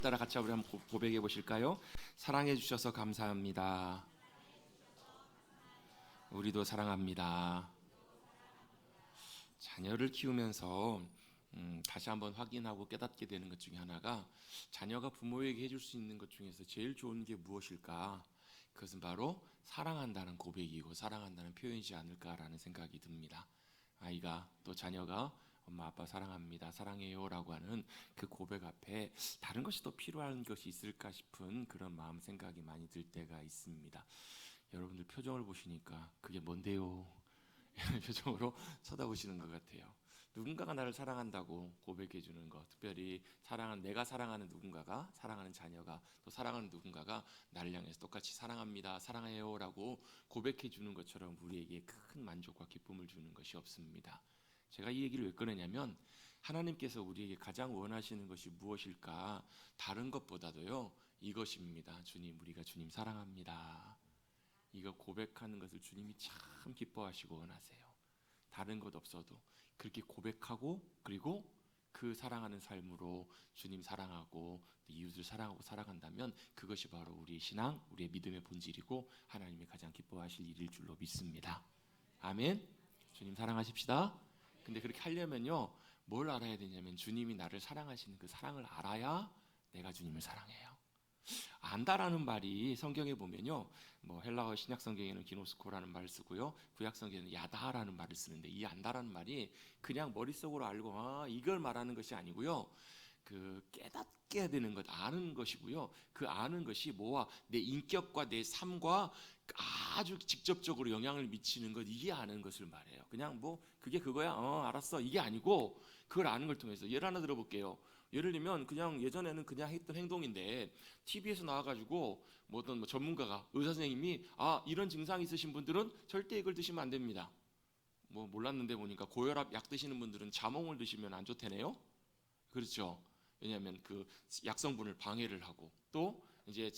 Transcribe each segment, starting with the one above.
따라 같이 우리 한번 고백해 보실까요? 사랑해 주셔서 감사합니다. 우리도 사랑합니다. 자녀를 키우면서 다시 한번 확인하고 깨닫게 되는 것 중에 하나가, 자녀가 부모에게 해줄 수 있는 것 중에서 제일 좋은 게 무엇일까? 그것은 바로 사랑한다는 고백이고 사랑한다는 표현이지 않을까라는 생각이 듭니다. 아이가 또 자녀가 엄마 아빠 사랑합니다, 사랑해요 라고 하는 그 고백 앞에 다른 것이 더 필요한 것이 있을까 싶은 그런 마음 생각이 많이 들 때가 있습니다. 여러분들 표정을 보시니까 그게 뭔데요? 이런 표정으로 쳐다보시는 것 같아요. 누군가가 나를 사랑한다고 고백해 주는 것, 특별히 내가 사랑하는 누군가가, 사랑하는 자녀가, 또 사랑하는 누군가가 나를 향해서 똑같이 사랑합니다, 사랑해요 라고 고백해 주는 것처럼 우리에게 큰 만족과 기쁨을 주는 것이 없습니다. 제가 이 얘기를 왜 꺼내냐면, 하나님께서 우리에게 가장 원하시는 것이 무엇일까? 다른 것보다도요, 이것입니다. 주님, 우리가 주님 사랑합니다. 이거 고백하는 것을 주님이 참 기뻐하시고 원하세요. 다른 것 없어도 그렇게 고백하고, 그리고 그 사랑하는 삶으로 주님 사랑하고 이웃을 사랑하고 살아간다면 그것이 바로 우리의 신앙, 우리의 믿음의 본질이고 하나님이 가장 기뻐하실 일일 줄로 믿습니다. 아멘. 주님 사랑하십시다. 근데 그렇게 하려면요, 뭘 알아야 되냐면, 주님이 나를 사랑하시는 그 사랑을 알아야 내가 주님을 사랑해요. 안다라는 말이 성경에 보면요, 뭐 헬라어 신약 성경에는 기노스코라는 말을 쓰고요, 구약 성경에는 야다라는 말을 쓰는데, 이 안다라는 말이 그냥 머릿속으로 알고 이걸 말하는 것이 아니고요, 그 깨닫게 되는 것, 아는 것이고요. 그 아는 것이 뭐와 내 인격과 내 삶과 아주 직접적으로 영향을 미치는 것, 이게 아는 것을 말해요. 그냥 뭐 그게 그거야, 알았어, 이게 아니고, 그걸 아는 걸 통해서 예를 하나 들어볼게요. 예를 들면 그냥 예전에는 그냥 했던 행동인데, TV에서 나와가지고 뭐 어떤 전문가가, 의사 선생님이 이런 증상이 있으신 분들은 절대 이걸 드시면 안 됩니다. 뭐 몰랐는데 보니까 고혈압 약 드시는 분들은 자몽을 드시면 안 좋다네요. 그렇죠. 왜냐하면 그 약성분을 방해를 하고, 또 이제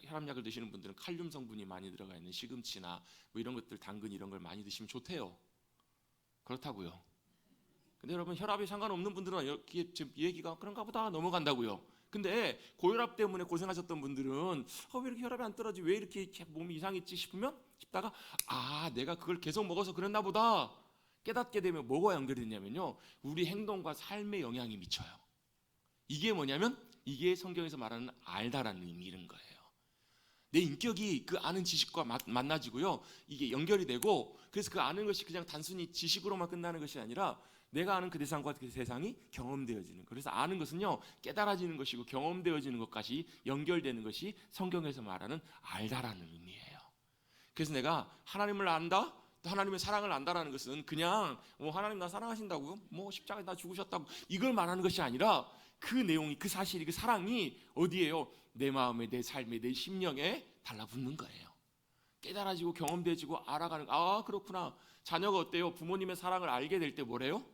혈압약을 드시는 분들은 칼륨 성분이 많이 들어가 있는 시금치나 뭐 이런 것들, 당근 이런 걸 많이 드시면 좋대요. 그렇다고요. 근데 여러분, 혈압이 상관없는 분들은 여기 지금 이 얘기가 그런가 보다 넘어간다고요. 근데 고혈압 때문에 고생하셨던 분들은 왜 이렇게 혈압이 안 떨어지, 왜 이렇게 몸이 이상했지 싶다가 내가 그걸 계속 먹어서 그랬나 보다 깨닫게 되면 뭐가 연결이 되냐면요, 우리 행동과 삶에 영향이 미쳐요. 이게 뭐냐면, 이게 성경에서 말하는 알다라는 의미인 거예요. 내 인격이 그 아는 지식과 만나지고요, 이게 연결이 되고, 그래서 그 아는 것이 그냥 단순히 지식으로만 끝나는 것이 아니라 내가 아는 그 대상과 그 대상이 경험되어지는, 그래서 아는 것은요 깨달아지는 것이고 경험되어지는 것까지 연결되는 것이 성경에서 말하는 알다라는 의미예요. 그래서 내가 하나님을 안다, 또 하나님의 사랑을 안다라는 것은 그냥 하나님 나 사랑하신다고, 십자가에 나 죽으셨다고, 이걸 말하는 것이 아니라, 그 내용이, 그 사실이, 그 사랑이 어디에요? 내 마음에, 내 삶에, 내 심령에 달라붙는 거예요. 깨달아지고 경험되어지고 알아가는, 그렇구나. 자녀가 어때요? 부모님의 사랑을 알게 될 때 뭐래요?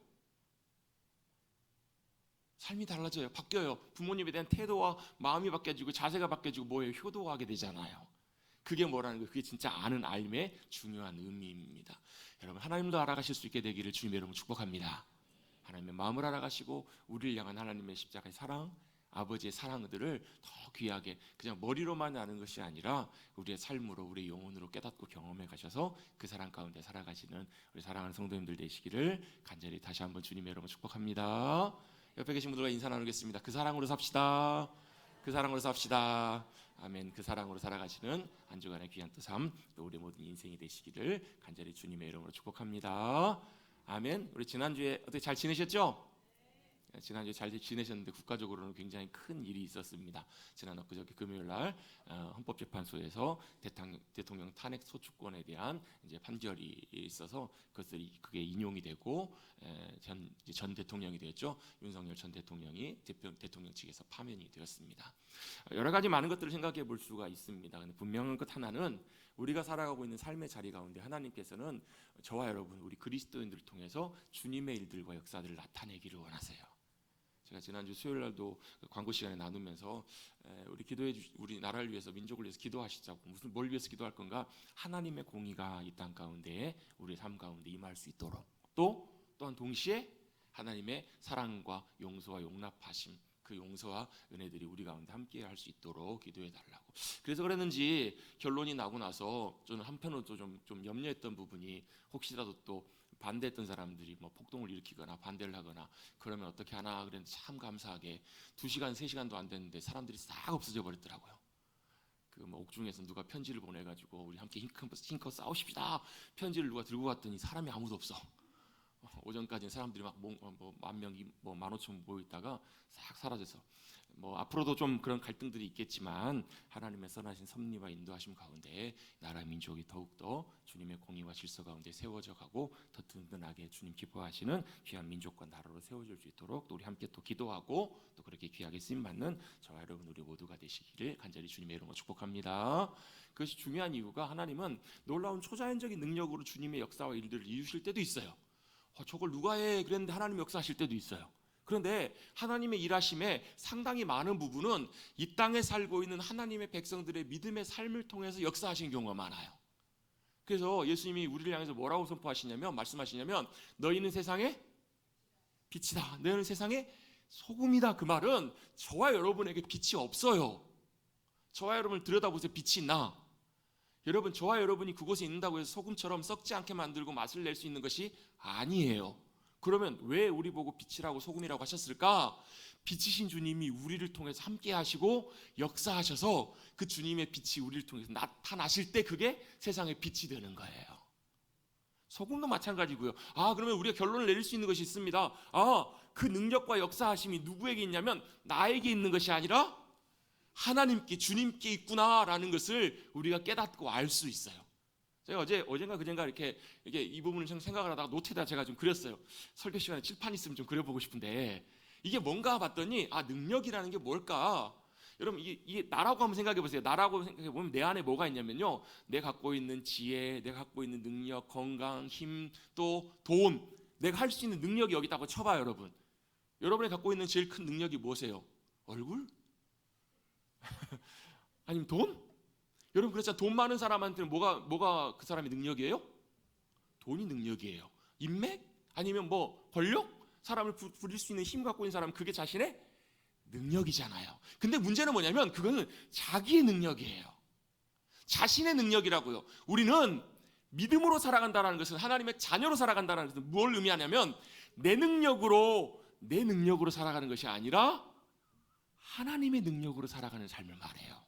삶이 달라져요. 바뀌어요. 부모님에 대한 태도와 마음이 바뀌어지고 자세가 바뀌어지고 뭐예요? 효도하게 되잖아요. 그게 뭐라는 거예요? 그게 진짜 아는, 알림의 중요한 의미입니다. 여러분, 하나님도 알아가실 수 있게 되기를 주님의 이름으로 축복합니다. 하나님의 마음을 알아가시고 우리를 향한 하나님의 십자가의 사랑, 아버지의 사랑들을 더 귀하게, 그냥 머리로만 아는 것이 아니라 우리의 삶으로, 우리의 영혼으로 깨닫고 경험해 가셔서 그 사랑 가운데 살아가시는 우리 사랑하는 성도님들 되시기를 간절히 다시 한번 주님의 이름으로 축복합니다. 옆에 계신 분들과 인사 나누겠습니다. 그 사랑으로 삽시다. 그 사랑으로 삽시다. 아멘. 그 사랑으로 살아가시는 한 주간의 귀한 또 삶, 또 우리 모든 인생이 되시기를 간절히 주님의 이름으로 축복합니다. 아멘. 우리 지난주에 어떻게 잘 지내셨죠? 지난주에 잘 지내셨는데 국가적으로는 굉장히 큰 일이 있었습니다. 지난 엊그저께 금요일 날 헌법재판소에서 대통령 탄핵 소추권에 대한 이제 판결이 있어서 그게 인용이 되고 전 대통령이 되었죠. 윤석열 전 대통령이 대통령 측에서 파면이 되었습니다. 여러 가지 많은 것들을 생각해 볼 수가 있습니다. 근데 분명한 것 하나는, 우리가 살아가고 있는 삶의 자리 가운데 하나님께서는 저와 여러분, 우리 그리스도인들을 통해서 주님의 일들과 역사들을 나타내기를 원하세요. 제가 지난주 수요일 날도 광고 시간에 나누면서 우리 나라를 위해서, 민족을 위해서 기도하시자고, 뭘 위해서 기도할 건가? 하나님의 공의가 이 땅 가운데, 우리 삶 가운데 임할 수 있도록, 또한 동시에 하나님의 사랑과 용서와 용납하심, 그 용서와 은혜들이 우리 가운데 함께 할 수 있도록 기도해 달라고. 그래서 그랬는지 결론이 나고 나서 저는 한편으로 좀 염려했던 부분이, 혹시라도 또 반대했던 사람들이 뭐 폭동을 일으키거나 반대를 하거나 그러면 어떻게 하나 그랬는데, 참 감사하게 2시간 3시간도 안 됐는데 사람들이 싹 없어져 버렸더라고요. 그 뭐 옥중에서 누가 편지를 보내가지고 우리 함께 힘껏 싸우십시다, 편지를 누가 들고 갔더니 사람이 아무도 없어. 오전까지는 사람들이 막 뭐 10,000명, 뭐 15,000명 모여 있다가 싹 사라져서, 뭐 앞으로도 좀 그런 갈등들이 있겠지만 하나님의 선하신 섭리와 인도하심 가운데 나라 민족이 더욱더 주님의 공의와 질서 가운데 세워져 가고 더 든든하게 주님 기뻐하시는 귀한 민족과 나라로 세워질 수 있도록 또 우리 함께 또 기도하고 또 그렇게 귀하게 쓰임 받는 저와 여러분 우리 모두가 되시기를 간절히 주님의 이름으로 축복합니다. 그것이 중요한 이유가, 하나님은 놀라운 초자연적인 능력으로 주님의 역사와 일들을 이루실 때도 있어요. 저걸 누가 해 그랬는데 하나님 역사하실 때도 있어요. 그런데 하나님의 일하심에 상당히 많은 부분은 이 땅에 살고 있는 하나님의 백성들의 믿음의 삶을 통해서 역사하신 경우가 많아요. 그래서 예수님이 우리를 향해서 뭐라고 말씀하시냐면 너희는 세상의 빛이다, 너희는 세상의 소금이다. 그 말은 저와 여러분에게 빛이 없어요. 저와 여러분을 들여다보세요. 빛이 있나? 여러분, 저와 여러분이 그곳에 있는다고 해서 소금처럼 썩지 않게 만들고 맛을 낼 수 있는 것이 아니에요. 그러면 왜 우리 보고 빛이라고 소금이라고 하셨을까? 빛이신 주님이 우리를 통해서 함께 하시고 역사하셔서 그 주님의 빛이 우리를 통해서 나타나실 때 그게 세상의 빛이 되는 거예요. 소금도 마찬가지고요. 그러면 우리가 결론을 내릴 수 있는 것이 있습니다. 그 능력과 역사하심이 누구에게 있냐면 나에게 있는 것이 아니라 하나님께, 주님께 있구나라는 것을 우리가 깨닫고 알 수 있어요. 제가 어젠가 그젠가 이렇게 이 부분을 좀 생각을 하다가 노트에다 제가 좀 그렸어요. 설교 시간에 칠판 있으면 좀 그려보고 싶은데, 이게 뭔가 봤더니 능력이라는 게 뭘까? 여러분, 이게 나라고 한번 생각해 보세요. 나라고 생각해 보면 내 안에 뭐가 있냐면요, 내가 갖고 있는 지혜, 내가 갖고 있는 능력, 건강, 힘, 또 돈, 내가 할 수 있는 능력이 여기 있다고 쳐봐요. 여러분, 여러분이 갖고 있는 제일 큰 능력이 무엇이에요? 얼굴? 아니면 돈? 여러분, 그렇잖아요. 돈 많은 사람한테는 뭐가 그 사람의 능력이에요? 돈이 능력이에요. 인맥? 아니면 뭐 권력? 사람을 부릴 수 있는 힘 갖고 있는 사람은 그게 자신의 능력이잖아요. 근데 문제는 뭐냐면 그거는 자기의 능력이에요. 자신의 능력이라고요. 우리는 믿음으로 살아간다는 것은, 하나님의 자녀로 살아간다는 것은 뭘 의미하냐면 내 능력으로 살아가는 것이 아니라 하나님의 능력으로 살아가는 삶을 말해요.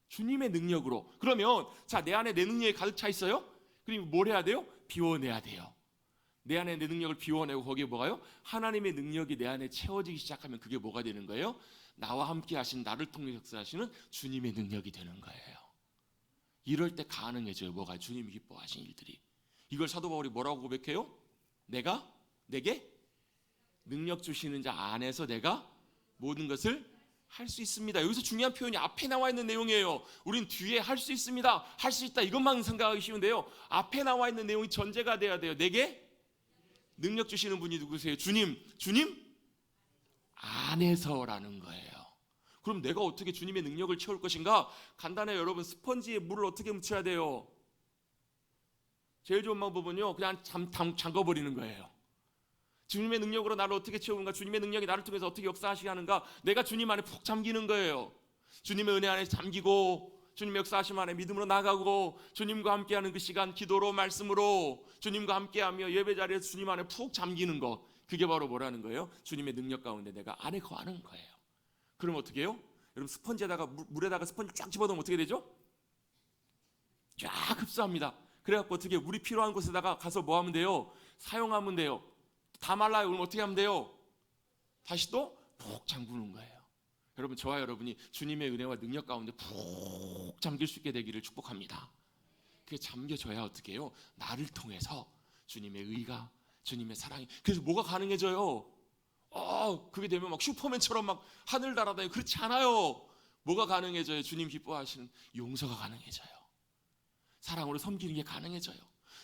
주님의 능력으로. 그러면 내 안에 내 능력이 가득 차 있어요? 그럼 뭘 해야 돼요? 비워내야 돼요. 내 안에 내 능력을 비워내고 거기에 뭐가요? 하나님의 능력이 내 안에 채워지기 시작하면 그게 뭐가 되는 거예요? 나와 함께 하신, 나를 통해 역사하시는 주님의 능력이 되는 거예요. 이럴 때 가능해져요. 뭐가? 주님이 기뻐하신 일들이. 이걸 사도 바울이 뭐라고 고백해요? 내게 능력 주시는 자 안에서 내가 모든 것을 할 수 있습니다. 여기서 중요한 표현이 앞에 나와 있는 내용이에요. 우린 뒤에 할 수 있습니다, 할 수 있다, 이것만 생각하기 쉬운데요, 앞에 나와 있는 내용이 전제가 돼야 돼요. 내게 능력 주시는 분이 누구세요? 주님 안에서라는 거예요. 그럼 내가 어떻게 주님의 능력을 채울 것인가? 간단해요. 여러분, 스펀지에 물을 어떻게 묻혀야 돼요? 제일 좋은 방법은요, 그냥 잠궈버리는 거예요. 주님의 능력으로 나를 어떻게 채우는가? 주님의 능력이 나를 통해서 어떻게 역사하시게 하는가? 내가 주님 안에 푹 잠기는 거예요. 주님의 은혜 안에 잠기고, 주님의 역사하심 안에 믿음으로 나가고, 주님과 함께하는 그 시간, 기도로, 말씀으로 주님과 함께하며 예배 자리에서 주님 안에 푹 잠기는 것, 그게 바로 뭐라는 거예요? 주님의 능력 가운데 내가 안에 거하는 거예요. 그럼 어떻게 해요? 여러분, 스펀지에다가 물에다가 스펀지 쫙 집어넣으면 어떻게 되죠? 쫙 흡수합니다. 그래갖고 어떻게, 물이 필요한 곳에다가 가서 뭐 하면 돼요? 사용하면 돼요. 다 말라요. 그럼 어떻게 하면 돼요? 다시 또 푹 잠그는 거예요. 여러분, 저와 여러분이 주님의 은혜와 능력 가운데 푹 잠길 수 있게 되기를 축복합니다. 그게 잠겨져야 어떻게 해요? 나를 통해서 주님의 의가, 주님의 사랑이. 그래서 뭐가 가능해져요? 그게 되면 막 슈퍼맨처럼 막 하늘 날아다니고 그렇지 않아요. 뭐가 가능해져요? 주님 기뻐하시는 용서가 가능해져요. 사랑으로 섬기는 게 가능해져요.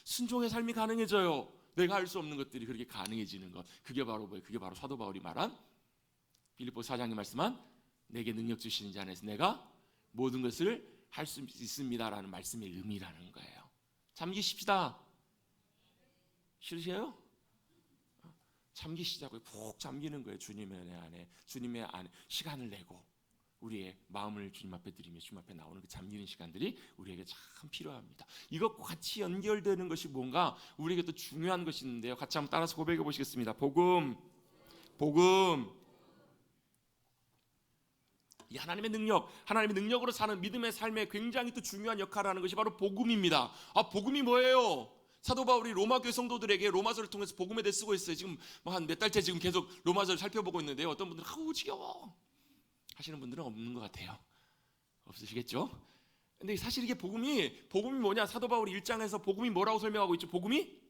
순종의 삶이 가능해져요. 내가 할 수 없는 것들이 그렇게 가능해지는 것, 그게 바로 뭐예요? 그게 바로 사도 바울이 말한, 빌립보 4장에 말씀한 내게 능력 주시는 자 안에서 내가 모든 것을 할 수 있습니다라는 말씀의 의미라는 거예요. 잠기십시다. 싫으세요? 잠기시자고요. 푹 잠기는 거예요. 주님의 안에 시간을 내고 우리의 마음을 주님 앞에 드리며 주님 앞에 나오는 그 잠기는 시간들이 우리에게 참 필요합니다. 이것과 같이 연결되는 것이 뭔가 우리에게 또 중요한 것이 있는데요. 같이 한번 따라서 고백해 보시겠습니다. 복음. 이 하나님의 능력으로 사는 믿음의 삶에 굉장히 또 중요한 역할을 하는 것이 바로 복음입니다. 복음이 뭐예요? 사도 바울이 로마 교회 성도들에게 로마서를 통해서 복음에 대해 쓰고 있어요. 지금 한 몇 달째 지금 계속 로마서를 살펴보고 있는데요. 어떤 분들은 지겨워 하시는 분들은 없는 것 같아요. 없으시겠죠? 근데 사실 이게 복음이 뭐냐? 사도 바울이 1장에서 복음이 뭐라고 설명하고 있죠? 복음이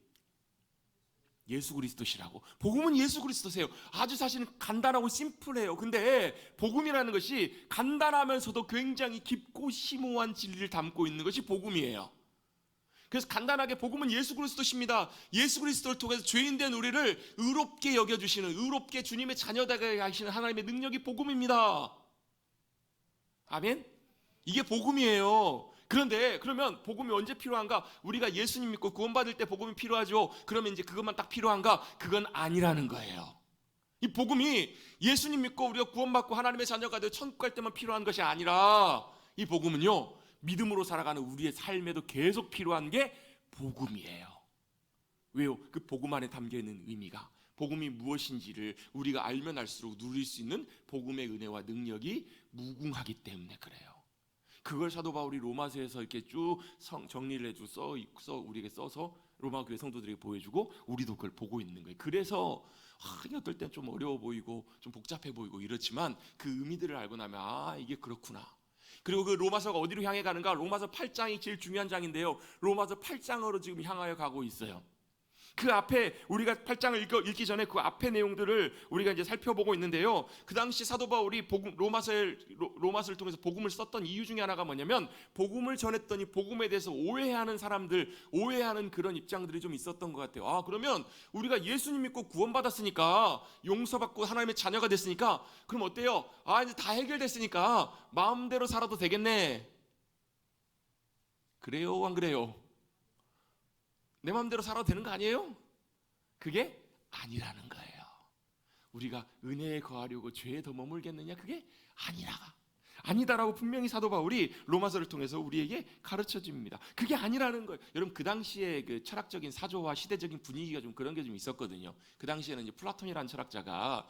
예수 그리스도시라고. 복음은 예수 그리스도세요. 아주 사실은 간단하고 심플해요. 근데 복음이라는 것이 간단하면서도 굉장히 깊고 심오한 진리를 담고 있는 것이 복음이에요. 그래서 간단하게 복음은 예수 그리스도십니다. 예수 그리스도를 통해서 죄인된 우리를 의롭게 여겨주시는, 의롭게 주님의 자녀되게 하시는 하나님의 능력이 복음입니다. 아멘? 이게 복음이에요. 그런데 그러면 복음이 언제 필요한가? 우리가 예수님 믿고 구원받을 때 복음이 필요하죠. 그러면 이제 그것만 딱 필요한가? 그건 아니라는 거예요. 이 복음이 예수님 믿고 우리가 구원받고 하나님의 자녀가 되어 천국 갈 때만 필요한 것이 아니라 이 복음은요, 믿음으로 살아가는 우리의 삶에도 계속 필요한 게 복음이에요. 왜요? 그 복음 안에 담겨있는 의미가, 복음이 무엇인지를 우리가 알면 알수록 누릴 수 있는 복음의 은혜와 능력이 무궁하기 때문에 그래요. 그걸 사도 바울이 로마서에서 이렇게 쭉 정리를 해주고 우리에게 써서 로마 교회 성도들에게 보여주고 우리도 그걸 보고 있는 거예요. 그래서 어떨 땐 좀 어려워 보이고 좀 복잡해 보이고 이렇지만 그 의미들을 알고 나면 이게 그렇구나. 그리고 그 로마서가 어디로 향해 가는가? 로마서 8장이 제일 중요한 장인데요. 로마서 8장으로 지금 향하여 가고 있어요. 그 앞에 우리가 8장을 읽기 전에 그 앞에 내용들을 우리가 이제 살펴보고 있는데요. 그 당시 사도 바울이 로마서를 통해서 복음을 썼던 이유 중에 하나가 뭐냐면, 복음을 전했더니 복음에 대해서 오해하는 사람들, 오해하는 그런 입장들이 좀 있었던 것 같아요. 그러면 우리가 예수님 믿고 구원받았으니까, 용서받고 하나님의 자녀가 됐으니까, 그럼 어때요? 이제 다 해결됐으니까 마음대로 살아도 되겠네. 그래요, 안 그래요? 내 마음대로 살아도 되는 거 아니에요? 그게 아니라는 거예요. 우리가 은혜에 거하려고 죄에 더 머물겠느냐? 그게 아니다라고 분명히 사도 바울이 로마서를 통해서 우리에게 가르쳐 줍니다. 그게 아니라는 거예요. 여러분, 그 당시에 그 철학적인 사조와 시대적인 분위기가 좀 그런 게 좀 있었거든요. 그 당시에는 이제 플라톤이라는 철학자가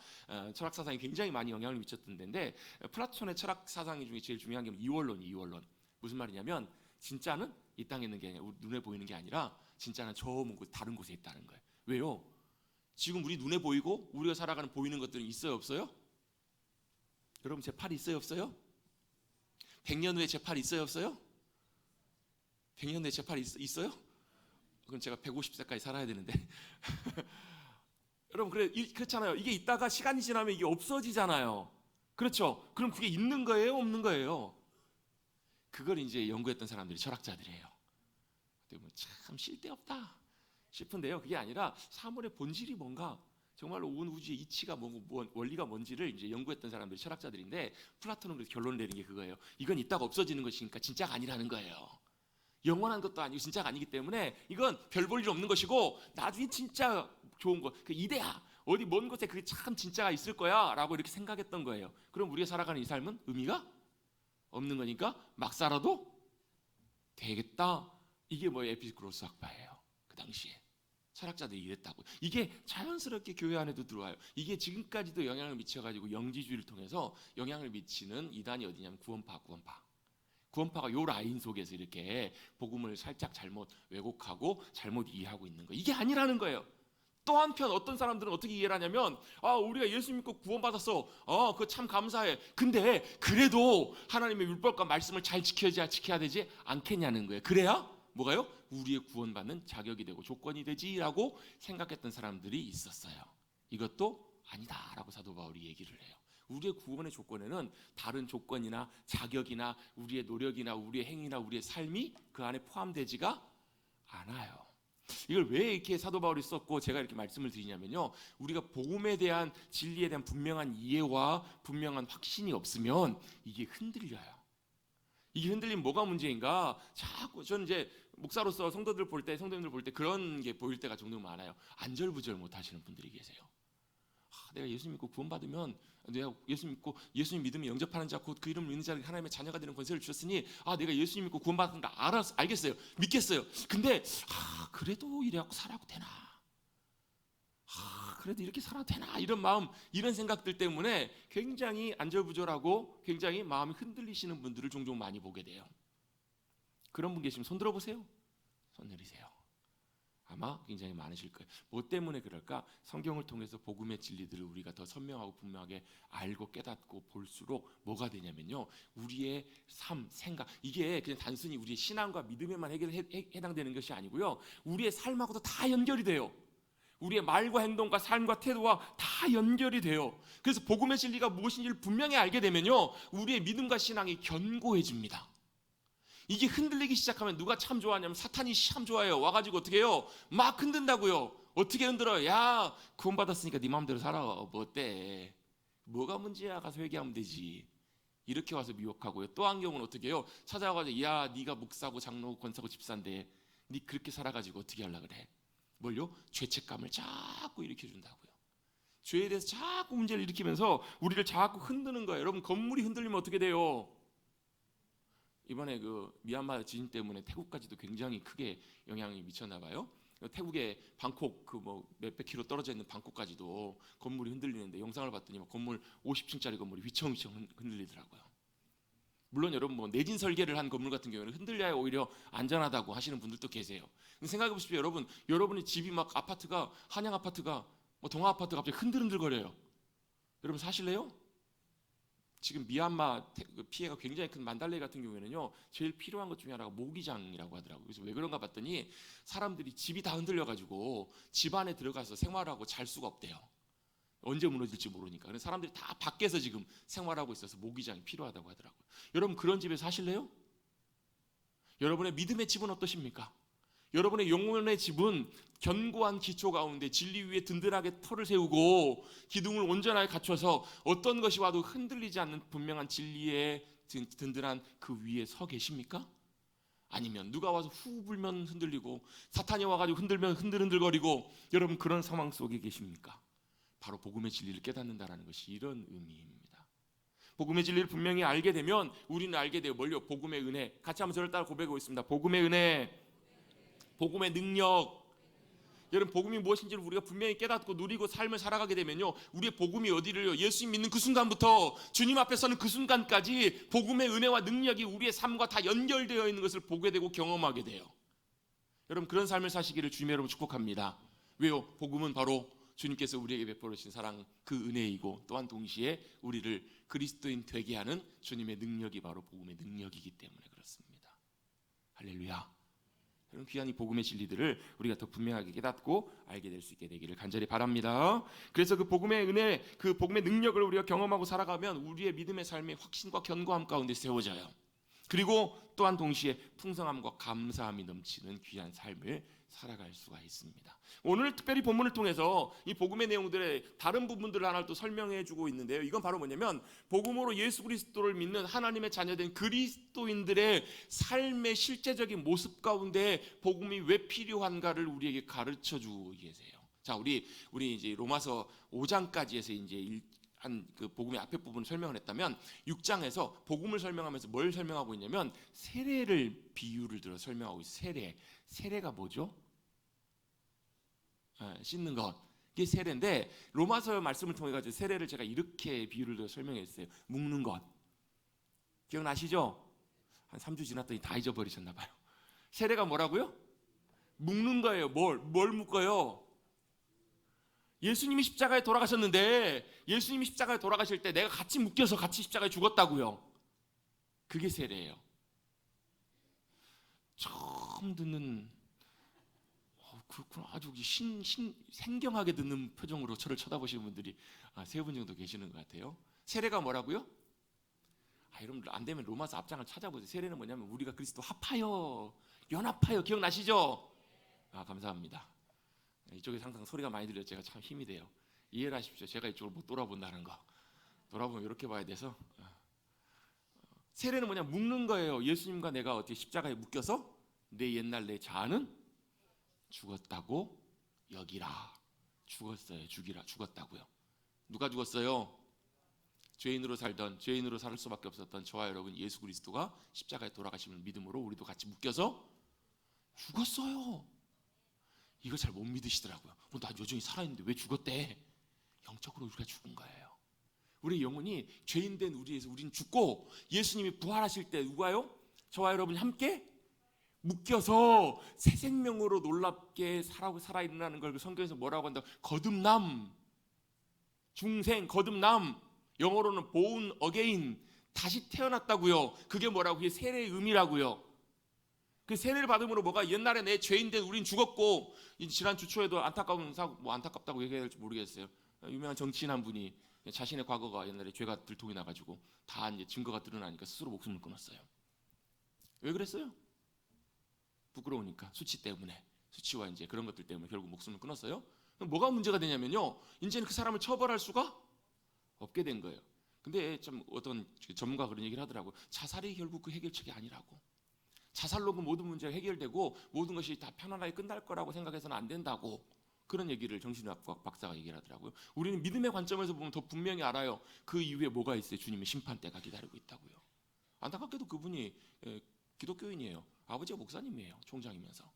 철학 사상에 굉장히 많이 영향을 미쳤던 데인데, 플라톤의 철학 사상 중에 제일 중요한 게 이원론. 무슨 말이냐면, 진짜는 이 땅에 있는 게 아니라, 우리 눈에 보이는 게 아니라 진짜는 저 먼 곳 다른 곳에 있다는 거예요. 왜요? 지금 우리 눈에 보이고 우리가 살아가는 보이는 것들은 있어요, 없어요? 여러분, 제 팔이 있어요, 없어요? 100년 후에 제 팔 있어요, 없어요? 100년 후에 제 팔 있어요? 그럼 제가 150세까지 살아야 되는데. 여러분, 그렇잖아요. 이게 있다가 시간이 지나면 이게 없어지잖아요. 그렇죠? 그럼 그게 있는 거예요, 없는 거예요? 그걸 이제 연구했던 사람들이 철학자들이에요. 참 쓸데없다 싶은데요, 그게 아니라 사물의 본질이 뭔가, 정말로 온 우주의 이치가 뭐고 원리가 뭔지를 이제 연구했던 사람들이 철학자들인데, 플라톤은 그래서 결론을 내린 게 그거예요. 이건 있다가 없어지는 것이니까 진짜가 아니라는 거예요. 영원한 것도 아니고 진짜가 아니기 때문에 이건 별 볼 일 없는 것이고, 나중에 진짜 좋은 거, 그 이데아, 어디 먼 곳에 그게 참 진짜가 있을 거야 라고 이렇게 생각했던 거예요. 그럼 우리가 살아가는 이 삶은 의미가 없는 거니까 막 살아도 되겠다. 이게 에피쿠로스 학파예요. 그 당시에 철학자들이 이랬다고. 이게 자연스럽게 교회 안에도 들어와요. 이게 지금까지도 영향을 미쳐가지고 영지주의를 통해서 영향을 미치는 이단이 어디냐면 구원파가 요 라인 속에서 이렇게 복음을 살짝 잘못 왜곡하고 잘못 이해하고 있는 거예요. 이게 아니라는 거예요. 또 한편 어떤 사람들은 어떻게 이해를 하냐면, 우리가 예수 믿고 구원받았어. 그거 참 감사해. 근데 그래도 하나님의 율법과 말씀을 잘 지켜야 되지 않겠냐는 거예요. 그래야 뭐가요? 우리의 구원받는 자격이 되고 조건이 되지라고 생각했던 사람들이 있었어요. 이것도 아니다라고 사도 바울이 얘기를 해요. 우리의 구원의 조건에는 다른 조건이나 자격이나 우리의 노력이나 우리의 행위나 우리의 삶이 그 안에 포함되지가 않아요. 이걸 왜 이렇게 사도 바울이 썼고 제가 이렇게 말씀을 드리냐면요, 우리가 복음에 대한 진리에 대한 분명한 이해와 분명한 확신이 없으면 이게 흔들려요. 이게 흔들리면 뭐가 문제인가? 자꾸 저는 이제 목사로서 성도님들 볼 때 그런 게 보일 때가 종종 많아요. 안절부절 못 하시는 분들이 계세요. 내가 예수 믿고 구원받으면, 내가 예수 믿고 예수님 믿으면 영접하는 자 곧 그 이름을 믿는 자에게 하나님의 자녀가 되는 권세를 주셨으니 내가 예수님 믿고 구원받은 거 알겠어요. 믿겠어요. 근데 그래도 이래갖고 살아도 되나? 그래도 이렇게 살아도 되나? 이런 마음, 이런 생각들 때문에 굉장히 안절부절하고 굉장히 마음이 흔들리시는 분들을 종종 많이 보게 돼요. 그런 분 계시면 손 들어보세요. 손 내리세요. 아마 굉장히 많으실 거예요. 뭐 때문에 그럴까? 성경을 통해서 복음의 진리들을 우리가 더 선명하고 분명하게 알고 깨닫고 볼수록 뭐가 되냐면요, 우리의 삶, 생각, 이게 그냥 단순히 우리의 신앙과 믿음에만 해당되는 것이 아니고요, 우리의 삶하고도 다 연결이 돼요. 우리의 말과 행동과 삶과 태도와 다 연결이 돼요. 그래서 복음의 진리가 무엇인지를 분명히 알게 되면요, 우리의 믿음과 신앙이 견고해집니다. 이게 흔들리기 시작하면 누가 참 좋아하냐면 사탄이 참 좋아해요. 와가지고 어떻게 해요? 막 흔든다고요. 어떻게 흔들어요? 야, 구원받았으니까 네 마음대로 살아. 뭐 어때? 뭐가 문제야? 가서 회개하면 되지. 이렇게 와서 미혹하고요. 또 한 경우는 어떻게 해요? 찾아와가지고 야, 네가 목사고 장로고 권사고 집사인데 네 그렇게 살아가지고 어떻게 하려고 그래? 뭘요? 죄책감을 자꾸 일으켜준다고요. 죄에 대해서 자꾸 문제를 일으키면서 우리를 자꾸 흔드는 거예요. 여러분, 건물이 흔들리면 어떻게 돼요? 이번에 그 미얀마 지진 때문에 태국까지도 굉장히 크게 영향이 미쳤나 봐요. 태국의 방콕 그 뭐 몇백 킬로 떨어져 있는 방콕까지도 건물이 흔들리는데, 영상을 봤더니 건물 50층짜리 건물이 휘청휘청 흔들리더라고요. 물론 여러분, 뭐 내진 설계를 한 건물 같은 경우는 흔들려야 오히려 안전하다고 하시는 분들도 계세요. 생각해 보십시오. 여러분의 집이 막 아파트가, 한양 아파트가 뭐 동아 아파트가 갑자기 흔들흔들거려요. 여러분 사실래요? 지금 미얀마 피해가 굉장히 큰 만달레이 같은 경우에는요, 제일 필요한 것 중에 하나가 모기장이라고 하더라고요. 그래서 왜 그런가 봤더니 사람들이 집이 다 흔들려가지고 집 안에 들어가서 생활하고 잘 수가 없대요. 언제 무너질지 모르니까. 그래서 사람들이 다 밖에서 지금 생활하고 있어서 모기장이 필요하다고 하더라고요. 여러분, 그런 집에 사실래요? 여러분의 믿음의 집은 어떠십니까? 여러분의 영혼의 집은 견고한 기초 가운데 진리 위에 든든하게 터를 세우고 기둥을 온전하게 갖춰서 어떤 것이 와도 흔들리지 않는 분명한 진리의 든든한 그 위에 서 계십니까? 아니면 누가 와서 후 불면 흔들리고 사탄이 와가지고 흔들면 흔들흔들거리고, 여러분 그런 상황 속에 계십니까? 바로 복음의 진리를 깨닫는다는 것이 이런 의미입니다. 복음의 진리를 분명히 알게 되면 우리는 알게 돼요. 뭘요? 복음의 은혜. 같이 한번 저를 따라 고백해 보겠습니다. 복음의 은혜, 복음의 능력. 여러분, 복음이 무엇인지를 우리가 분명히 깨닫고 누리고 삶을 살아가게 되면요, 우리의 복음이 어디를요? 예수님 믿는 그 순간부터 주님 앞에 서는 그 순간까지 복음의 은혜와 능력이 우리의 삶과 다 연결되어 있는 것을 보게 되고 경험하게 돼요. 여러분, 그런 삶을 사시기를 주님의 이름으로 축복합니다. 왜요? 복음은 바로 주님께서 우리에게 베풀어 주신 사랑, 그 은혜이고, 또한 동시에 우리를 그리스도인 되게 하는 주님의 능력이 바로 복음의 능력이기 때문에 그렇습니다. 할렐루야. 그런 귀한 이 복음의 진리들을 우리가 더 분명하게 깨닫고 알게 될 수 있게 되기를 간절히 바랍니다. 그래서 그 복음의 은혜, 그 복음의 능력을 우리가 경험하고 살아가면 우리의 믿음의 삶이 확신과 견고함 가운데 세워져요. 그리고 또한 동시에 풍성함과 감사함이 넘치는 귀한 삶을 살아갈 수가 있습니다. 오늘 특별히 본문을 통해서 이 복음의 내용들의 다른 부분들을 하나 또 설명해 주고 있는데요, 이건 바로 뭐냐면 복음으로 예수 그리스도를 믿는 하나님의 자녀된 그리스도인들의 삶의 실제적인 모습 가운데 복음이 왜 필요한가를 우리에게 가르쳐 주고 계세요. 자, 우리 이제 로마서 5장까지 해서 이제 한 그 복음의 앞에 부분을 설명을 했다면, 6장에서 복음을 설명하면서 뭘 설명하고 있냐면 세례를 비유를 들어 설명하고 있어요. 세례가 뭐죠? 씻는 것. 이게 세례인데, 로마서 말씀을 통해 가지고 세례를 제가 이렇게 비유를 들어 설명했어요. 묶는 것. 기억나시죠? 한 3주 지났더니 다 잊어버리셨나 봐요. 세례가 뭐라고요? 묶는 거예요. 뭘 묶어요? 예수님이 십자가에 돌아가셨는데, 예수님이 십자가에 돌아가실 때 내가 같이 묶여서 같이 십자가에 죽었다고요. 그게 세례예요. 처음 듣는, 그렇구나, 아주 생경하게 듣는 표정으로 저를 쳐다보시는 분들이 3분 정도 계시는 것 같아요. 세례가 뭐라고요? 여러분, 안 되면 로마서 앞장을 찾아보세요. 세례는 뭐냐면 우리가 그리스도 합하여, 연합하여. 기억나시죠? 감사합니다. 이쪽에 항상 소리가 많이 들려서 제가 참 힘이 돼요. 이해를 하십시오. 제가 이쪽을 못 돌아본다는 거. 돌아보면 이렇게 봐야 돼서. 세례는 뭐냐? 묶는 거예요. 예수님과 내가 어떻게 십자가에 묶여서 내 옛날 내 자아는 죽었다고 여기라. 죽었어요. 죽었다고요. 누가 죽었어요? 죄인으로 살 수밖에 없었던 저와 여러분, 예수 그리스도가 십자가에 돌아가심을 믿음으로 우리도 같이 묶여서 죽었어요. 이거 잘 못 믿으시더라고요. 나 여전히 살아있는데 왜 죽었대? 영적으로 우리가 죽은 거예요. 우리 영혼이 죄인된 우리에서 우리는 죽고 예수님이 부활하실 때 누가요? 저와 여러분이 함께 묶여서 새 생명으로 놀랍게 살아있는 걸 성경에서 뭐라고 한다? 거듭남, 중생, 거듭남, 영어로는 born again, 다시 태어났다고요. 그게 뭐라고? 그게 세례의 의미라고요. 그 세례를 받음으로 뭐가, 옛날에 내 죄인된 우린 죽었고, 지난 주 초에도 안타까운 사고, 뭐 안타깝다고 얘기해야 될지 모르겠어요. 유명한 정치인 한 분이 자신의 과거가 옛날에 죄가 들통이 나가지고 다 이제 증거가 드러나니까 스스로 목숨을 끊었어요. 왜 그랬어요? 부끄러우니까, 수치 때문에, 수치와 이제 그런 것들 때문에 결국 목숨을 끊었어요. 그럼 뭐가 문제가 되냐면요, 이제는 그 사람을 처벌할 수가 없게 된 거예요. 근데 좀 어떤 전문가 그런 얘기를 하더라고요. 자살이 결국 그 해결책이 아니라고. 자살로 그 모든 문제가 해결되고 모든 것이 다 편안하게 끝날 거라고 생각해서는 안 된다고, 그런 얘기를 정신의학과 박사가 얘기를 하더라고요. 우리는 믿음의 관점에서 보면 더 분명히 알아요. 그 이후에 뭐가 있어요? 주님의 심판대가 기다리고 있다고요. 안타깝게도 그분이 기독교인이에요. 아버지가 목사님이에요. 총장이면서.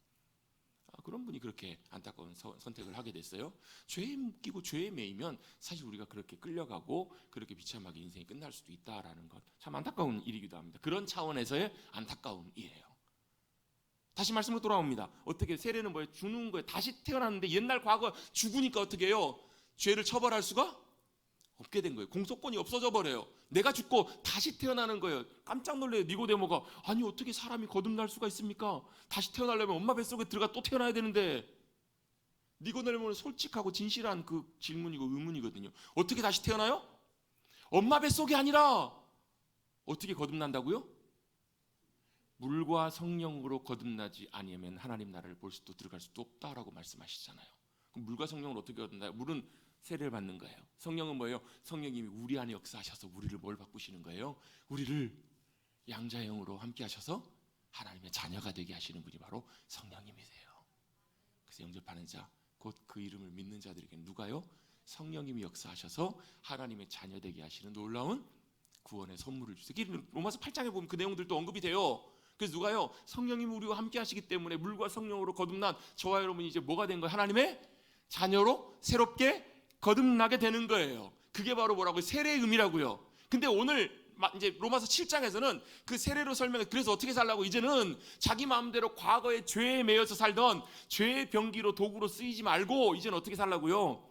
그런 분이 그렇게 안타까운 선택을 하게 됐어요. 죄에 묶이고 죄에 매이면 사실 우리가 그렇게 끌려가고 그렇게 비참하게 인생이 끝날 수도 있다라는 것, 참 안타까운 일이기도 합니다. 그런 차원에서의 안타까움이에요. 다시 말씀으로 돌아옵니다. 어떻게 세례는 뭐예요? 죽는 거예요. 다시 태어났는데 옛날 과거 죽으니까 어떻게 해요? 죄를 처벌할 수가 없게 된 거예요. 공소권이 없어져 버려요. 내가 죽고 다시 태어나는 거예요. 깜짝 놀래요. 니고데모가, 아니 어떻게 사람이 거듭날 수가 있습니까? 다시 태어나려면 엄마 뱃속에 들어가 또 태어나야 되는데. 니고데모는 솔직하고 진실한 그 질문이고 의문이거든요. 어떻게 다시 태어나요? 엄마 뱃속이 아니라 어떻게 거듭난다고요? 물과 성령으로 거듭나지 아니하면 하나님 나라를 볼 수도 들어갈 수도 없다라고 말씀하시잖아요. 그럼 물과 성령으로 어떻게 거듭나요? 물은 세례를 받는 거예요. 성령은 뭐예요? 성령님이 우리 안에 역사하셔서 우리를 뭘 바꾸시는 거예요? 우리를 양자형으로 함께 하셔서 하나님의 자녀가 되게 하시는 분이 바로 성령님이세요. 그래서 영접하는 자, 곧 그 이름을 믿는 자들에게 누가요? 성령님이 역사하셔서 하나님의 자녀 되게 하시는 놀라운 구원의 선물을 주세요. 로마서 8장에 보면 그 내용들도 언급이 돼요. 그래서 누가요? 성령님이 우리와 함께 하시기 때문에 물과 성령으로 거듭난 저와 여러분이 이제 뭐가 된 거예요? 하나님의 자녀로 새롭게 거듭나게 되는 거예요. 그게 바로 뭐라고요? 세례의 의미라고요. 근데 오늘 이제 로마서 7장에서는 그 세례로 설명해. 그래서 어떻게 살라고? 이제는 자기 마음대로 과거의 죄에 매여서 살던 죄의 병기로 도구로 쓰이지 말고 이제는 어떻게 살라고요?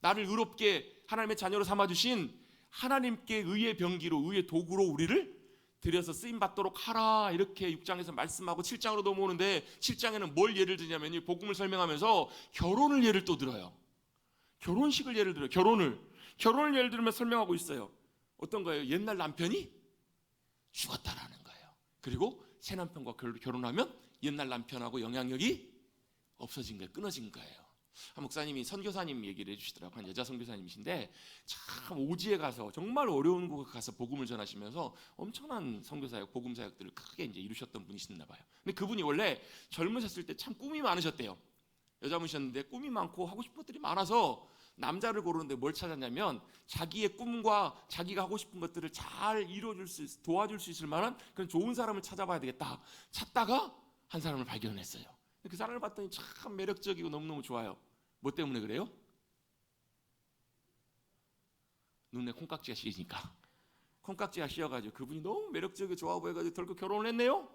나를 의롭게 하나님의 자녀로 삼아주신 하나님께 의의 병기로, 의의 도구로 우리를 들여서 쓰임받도록 하라, 이렇게 6장에서 말씀하고 7장으로 넘어오는데, 7장에는 뭘 예를 드냐면 복음을 설명하면서 결혼을 예를 또 들어요. 결혼식을 예를 들어요. 결혼을 예를 들면 설명하고 있어요. 어떤 거예요? 옛날 남편이 죽었다라는 거예요. 그리고 새 남편과 결혼하면 옛날 남편하고 영향력이 없어진 거예요. 끊어진 거예요. 한 목사님이, 선교사님 얘기를 해주시더라고요. 한 여자 선교사님이신데 참 오지에 가서 정말 어려운 곳에 가서 복음을 전하시면서 엄청난 선교사역, 복음 사역들을 크게 이제 이루셨던 분이셨나 봐요. 근데 그분이 원래 젊으셨을 때 참 꿈이 많으셨대요. 여자분이셨는데 꿈이 많고 하고 싶은 것들이 많아서 남자를 고르는데 뭘 찾았냐면 자기의 꿈과 자기가 하고 싶은 것들을 잘 이루어줄 수, 도와줄 수 있을 만한 그런 좋은 사람을 찾아봐야 되겠다. 찾다가 한 사람을 발견했어요. 그 사람을 봤더니 참 매력적이고 너무너무 좋아요. 뭐 때문에 그래요? 눈에 콩깍지가 씌이니까. 콩깍지가 씌어가지고 그분이 너무 매력적이고 좋아 보여가지고 결국 결혼을 했네요.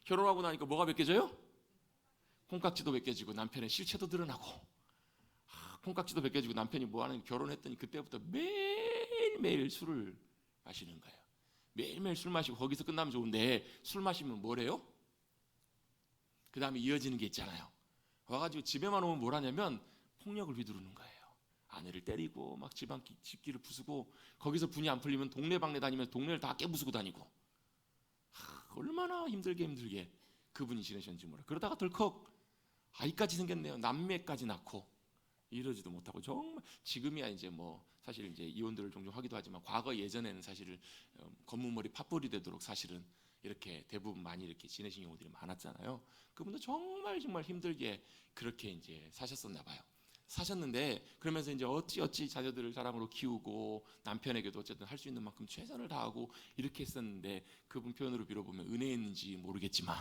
결혼하고 나니까 뭐가 벗겨져요? 콩깍지도 벗겨지고 남편의 실체도 드러나고. 콩깍지도 벗겨지고 남편이 뭐하는, 결혼했더니 그때부터 매일매일 술을 마시는 거예요. 매일매일 술 마시고, 거기서 끝나면 좋은데 술 마시면 뭐래요? 그 다음에 이어지는 게 있잖아요. 와가지고 집에만 오면 뭘 하냐면 폭력을 휘두르는 거예요. 아내를 때리고 막 집기를 부수고, 거기서 분이 안 풀리면 동네방네 다니면서 동네를 다 깨부수고 다니고. 얼마나 힘들게 그분이 지내셨는지 몰라요. 그러다가 덜컥 아이까지 생겼네요. 남매까지 낳고 이러지도 못하고. 정말 지금이야 이제 뭐 사실 이제 이혼들을 종종 하기도 하지만, 과거 예전에는 사실은 검은 머리 팥불이 되도록 사실은 이렇게 대부분 많이 이렇게 지내신 경우들이 많았잖아요. 그분도 정말 힘들게 그렇게 이제 사셨었나 봐요. 사셨는데, 그러면서 이제 어찌어찌 자녀들을 사랑으로 키우고 남편에게도 어쨌든 할 수 있는 만큼 최선을 다하고 이렇게 했었는데, 그분 표현으로 빌어보면 은혜인지 모르겠지만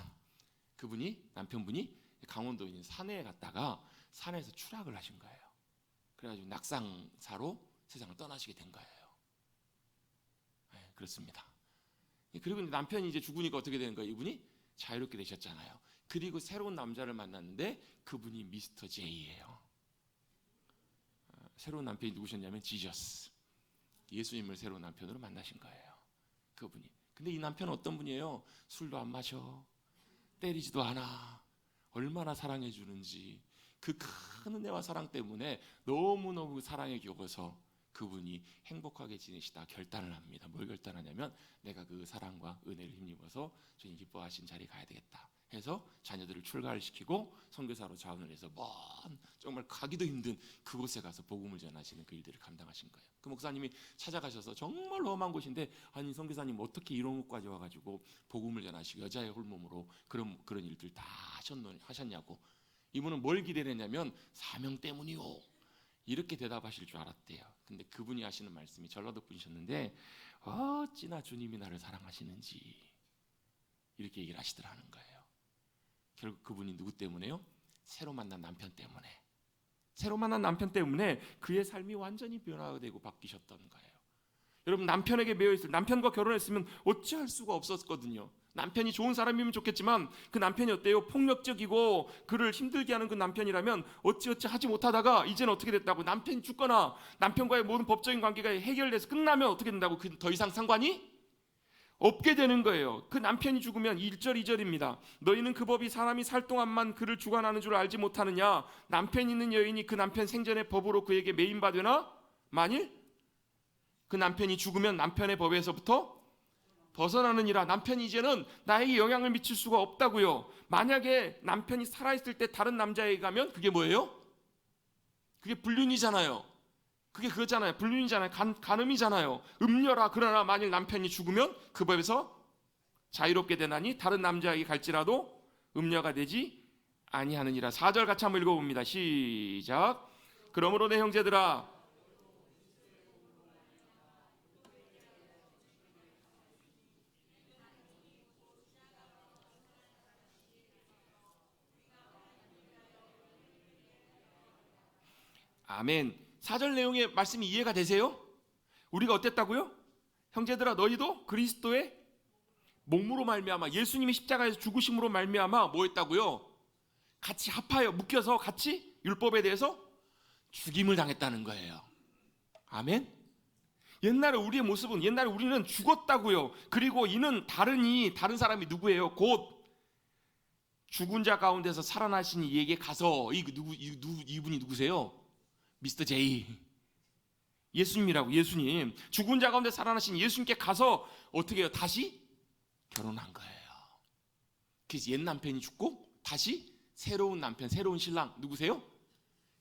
그분이, 남편분이 강원도 있는 산에 갔다가 산에서 추락을 하신 거예요. 그래가지고 낙상사로 세상을 떠나시게 된 거예요. 네, 그렇습니다. 그리고 남편이 이제 죽으니까 어떻게 되는 거예요? 이분이 자유롭게 되셨잖아요. 그리고 새로운 남자를 만났는데 그분이 미스터 제이예요. 새로운 남편이 누구셨냐면 지저스, 예수님을 새로운 남편으로 만나신 거예요. 그분이. 근데 이 남편은 어떤 분이에요? 술도 안 마셔, 때리지도 않아. 얼마나 사랑해 주는지. 그 큰 은혜와 사랑 때문에 너무너무 사랑에 겨워서 그분이 행복하게 지내시다 결단을 합니다. 뭘 결단하냐면, 내가 그 사랑과 은혜를 힘입어서 주님 기뻐하신 자리에 가야 되겠다 해서 자녀들을 출가를 시키고 선교사로 자원을 해서 먼, 정말 가기도 힘든 그곳에 가서 복음을 전하시는 그 일들을 감당하신 거예요. 그 목사님이 찾아가셔서 정말 험한 곳인데, 아니 선교사님 어떻게 이런 곳까지 와가지고 복음을 전하시고 여자의 홀몸으로 그런 일들 다 하셨냐고. 이분은 뭘 기대했냐면 사명 때문이요, 이렇게 대답하실 줄 알았대요. 근데 그분이 하시는 말씀이 전라도 분이셨는데, 어찌나 주님이 나를 사랑하시는지 이렇게 얘기를 하시더라는 거예요. 결국 그분이 누구 때문에요? 새로 만난 남편 때문에. 새로 만난 남편 때문에 그의 삶이 완전히 변화되고 바뀌셨던 거예요. 여러분, 남편에게 매여있을, 남편과 결혼했으면 어찌할 수가 없었거든요. 남편이 좋은 사람이면 좋겠지만 그 남편이 어때요? 폭력적이고 그를 힘들게 하는 그 남편이라면 어찌어찌 하지 못하다가 이제는 어떻게 됐다고? 남편이 죽거나 남편과의 모든 법적인 관계가 해결돼서 끝나면 어떻게 된다고? 그 더 이상 상관이 없게 되는 거예요. 그 남편이 죽으면 1절 2절입니다. 너희는 그 법이 사람이 살 동안만 그를 주관하는 줄 알지 못하느냐? 남편 있는 여인이 그 남편 생전의 법으로 그에게 매인받으나 만일 그 남편이 죽으면 남편의 법에서부터 벗어나느니라. 남편이 이제는 나에게 영향을 미칠 수가 없다고요. 만약에 남편이 살아있을 때 다른 남자에게 가면 그게 뭐예요? 그게 불륜이잖아요. 그게 그거잖아요. 불륜이잖아요. 간음이잖아요. 음녀라. 그러나 만일 남편이 죽으면 그 법에서 자유롭게 되나니 다른 남자에게 갈지라도 음녀가 되지 아니하느니라. 4절 같이 한번 읽어봅니다. 시작. 그러므로 내 형제들아, 아멘. 4절 내용의 말씀이 이해가 되세요? 우리가 어땠다고요? 형제들아, 너희도 그리스도의 몸으로 말미암아, 예수님이 십자가에서 죽으심으로 말미암아 뭐 했다고요? 같이 합하여 묶여서 같이 율법에 대해서 죽임을 당했다는 거예요. 아멘. 옛날에 우리의 모습은, 옛날에 우리는 죽었다고요. 그리고 이는 다른 사람이 누구예요? 곧 죽은 자 가운데서 살아나신 이에게 가서, 이분이 누구세요? 미스터 제이, 예수님이라고. 예수님, 죽은 자 가운데 살아나신 예수님께 가서 어떻게 해요? 다시 결혼한 거예요. 그래서 옛 남편이 죽고 다시 새로운 남편, 새로운 신랑 누구세요?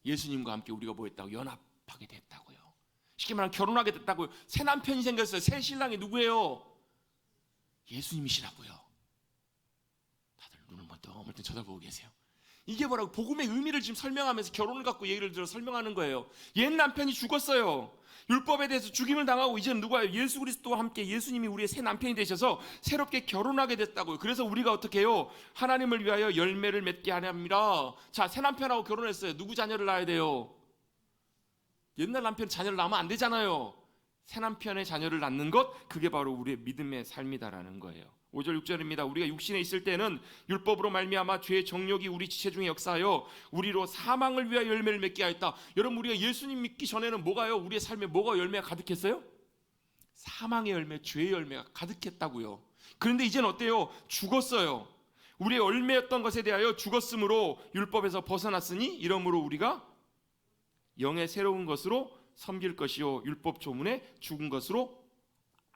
예수님과 함께 우리가 뭐 했다고? 연합하게 됐다고요. 쉽게 말하면 결혼하게 됐다고요. 새 남편이 생겼어요. 새 신랑이 누구예요? 예수님이시라고요. 다들 눈을 멀뚱멀뚱 쳐다보고 계세요. 이게 뭐라고? 복음의 의미를 지금 설명하면서 결혼을 갖고 얘기를 들어 설명하는 거예요. 옛 남편이 죽었어요. 율법에 대해서 죽임을 당하고 이제는 누가요? 예수 그리스도와 함께 예수님이 우리의 새 남편이 되셔서 새롭게 결혼하게 됐다고요. 그래서 우리가 어떻게 해요? 하나님을 위하여 열매를 맺게 하렵니다. 자, 새 남편하고 결혼했어요. 누구 자녀를 낳아야 돼요? 옛날 남편 자녀를 낳으면 안 되잖아요. 새 남편의 자녀를 낳는 것, 그게 바로 우리의 믿음의 삶이다라는 거예요. 5절 6절입니다. 우리가 육신에 있을 때는 율법으로 말미암아 죄의 정욕이 우리 지체 중에 역사하여 우리로 사망을 위하여 열매를 맺게 하였다. 여러분, 우리가 예수님 믿기 전에는 뭐가요? 우리의 삶에 뭐가 열매가 가득했어요? 사망의 열매, 죄의 열매가 가득했다고요. 그런데 이제는 어때요? 죽었어요. 우리의 열매였던 것에 대하여 죽었으므로 율법에서 벗어났으니 이러므로 우리가 영의 새로운 것으로 섬길 것이요 율법 조문에 죽은 것으로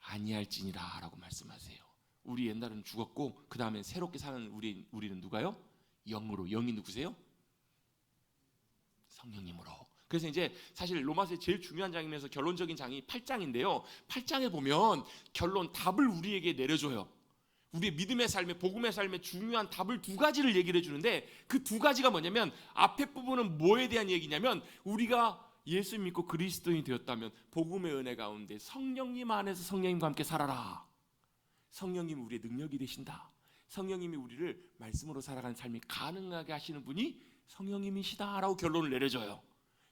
아니할지니라 라고 말씀하세요. 우리 옛날은 죽었고 그 다음에 새롭게 사는 우리는 누가요? 영으로. 영이 누구세요? 성령님으로. 그래서 이제 사실 로마서의 제일 중요한 장이면서 결론적인 장이 8장인데요 8장에 보면 결론 답을 우리에게 내려줘요. 우리의 믿음의 삶에, 복음의 삶에 중요한 답을 두 가지를 얘기를 해주는데, 그 두 가지가 뭐냐면, 앞에 부분은 뭐에 대한 얘기냐면, 우리가 예수 믿고 그리스도인이 되었다면 복음의 은혜 가운데 성령님 안에서 성령님과 함께 살아라. 성령님이 우리의 능력이 되신다. 성령님이 우리를 말씀으로 살아가는 삶이 가능하게 하시는 분이 성령님이시다라고 결론을 내려줘요.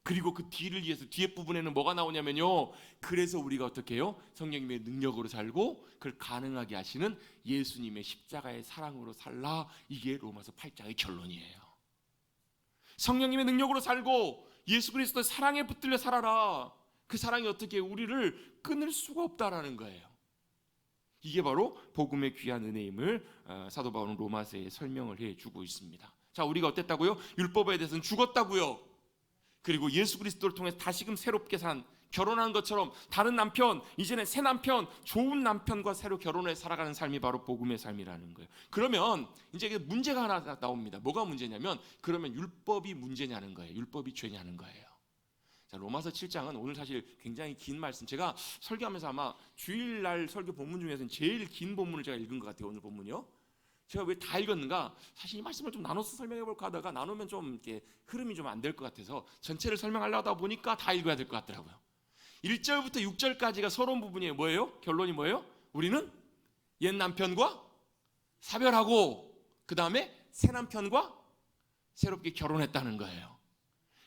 그리고 그 뒤를 위해서 뒤에 부분에는 뭐가 나오냐면요, 그래서 우리가 어떻게 해요? 성령님의 능력으로 살고 그걸 가능하게 하시는 예수님의 십자가의 사랑으로 살라. 이게 로마서 8장의 결론이에요. 성령님의 능력으로 살고 예수 그리스도의 사랑에 붙들려 살아라. 그 사랑이 어떻게 우리를 끊을 수가 없다라는 거예요. 이게 바로 복음의 귀한 은혜임을 사도 바울은 로마서에 설명을 해주고 있습니다. 자, 우리가 어땠다고요? 율법에 대해서는 죽었다고요. 그리고 예수 그리스도를 통해서 다시금 새롭게 산, 결혼한 것처럼 다른 남편, 이제는 새 남편, 좋은 남편과 새로 결혼해 살아가는 삶이 바로 복음의 삶이라는 거예요. 그러면 이제 문제가 하나 나옵니다. 뭐가 문제냐면, 그러면 율법이 문제냐는 거예요. 율법이 죄냐는 거예요. 자, 로마서 7장은 오늘 사실 굉장히 긴 말씀, 제가 설교하면서 아마 주일날 설교 본문 중에서는 제일 긴 본문을 제가 읽은 것 같아요. 오늘 본문이요. 제가 왜 다 읽었는가? 사실 이 말씀을 좀 나눠서 설명해 볼까 하다가 나누면 좀 이렇게 흐름이 좀 안 될 것 같아서 전체를 설명하려고 하다 보니까 다 읽어야 될 것 같더라고요. 1절부터 6절까지가 서론 부분이에요. 뭐예요? 결론이 뭐예요? 우리는 옛 남편과 사별하고 그 다음에 새 남편과 새롭게 결혼했다는 거예요.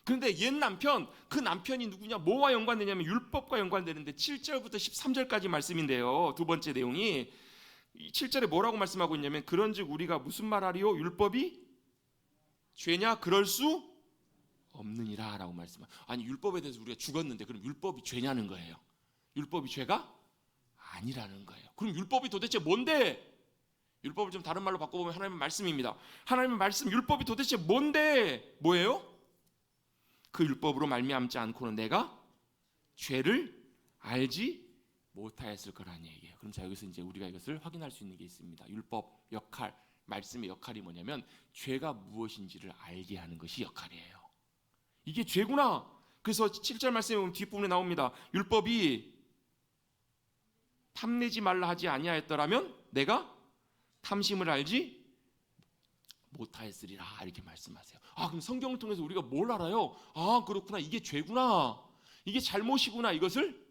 그런데 옛 남편, 그 남편이 누구냐? 뭐와 연관되냐면 율법과 연관되는데 7절부터 13절까지 말씀인데요. 두 번째 내용이 7절에 뭐라고 말씀하고 있냐면, 그런즉 우리가 무슨 말하리요? 율법이 죄냐? 그럴 수 없느니라 라고 말씀합니다. 아니, 율법에 대해서 우리가 죽었는데 그럼 율법이 죄냐는 거예요. 율법이 죄가 아니라는 거예요. 그럼 율법이 도대체 뭔데? 율법을 좀 다른 말로 바꿔보면 하나님의 말씀입니다. 하나님의 말씀, 율법이 도대체 뭔데? 뭐예요? 그 율법으로 말미암지 않고는 내가 죄를 알지 못하였을 거라는 얘기예요. 그럼 자, 여기서 이제 우리가 이것을 확인할 수 있는 게 있습니다. 율법 역할, 말씀의 역할이 뭐냐면 죄가 무엇인지를 알게 하는 것이 역할이에요. 이게 죄구나. 그래서 7절 말씀에 보면 뒷부분에 나옵니다. 율법이 탐내지 말라 하지 아니하였더라면 내가 탐심을 알지 못하였으리라, 이렇게 말씀하세요. 아, 그럼 성경을 통해서 우리가 뭘 알아요? 아, 그렇구나. 이게 죄구나. 이게 잘못이구나. 이것을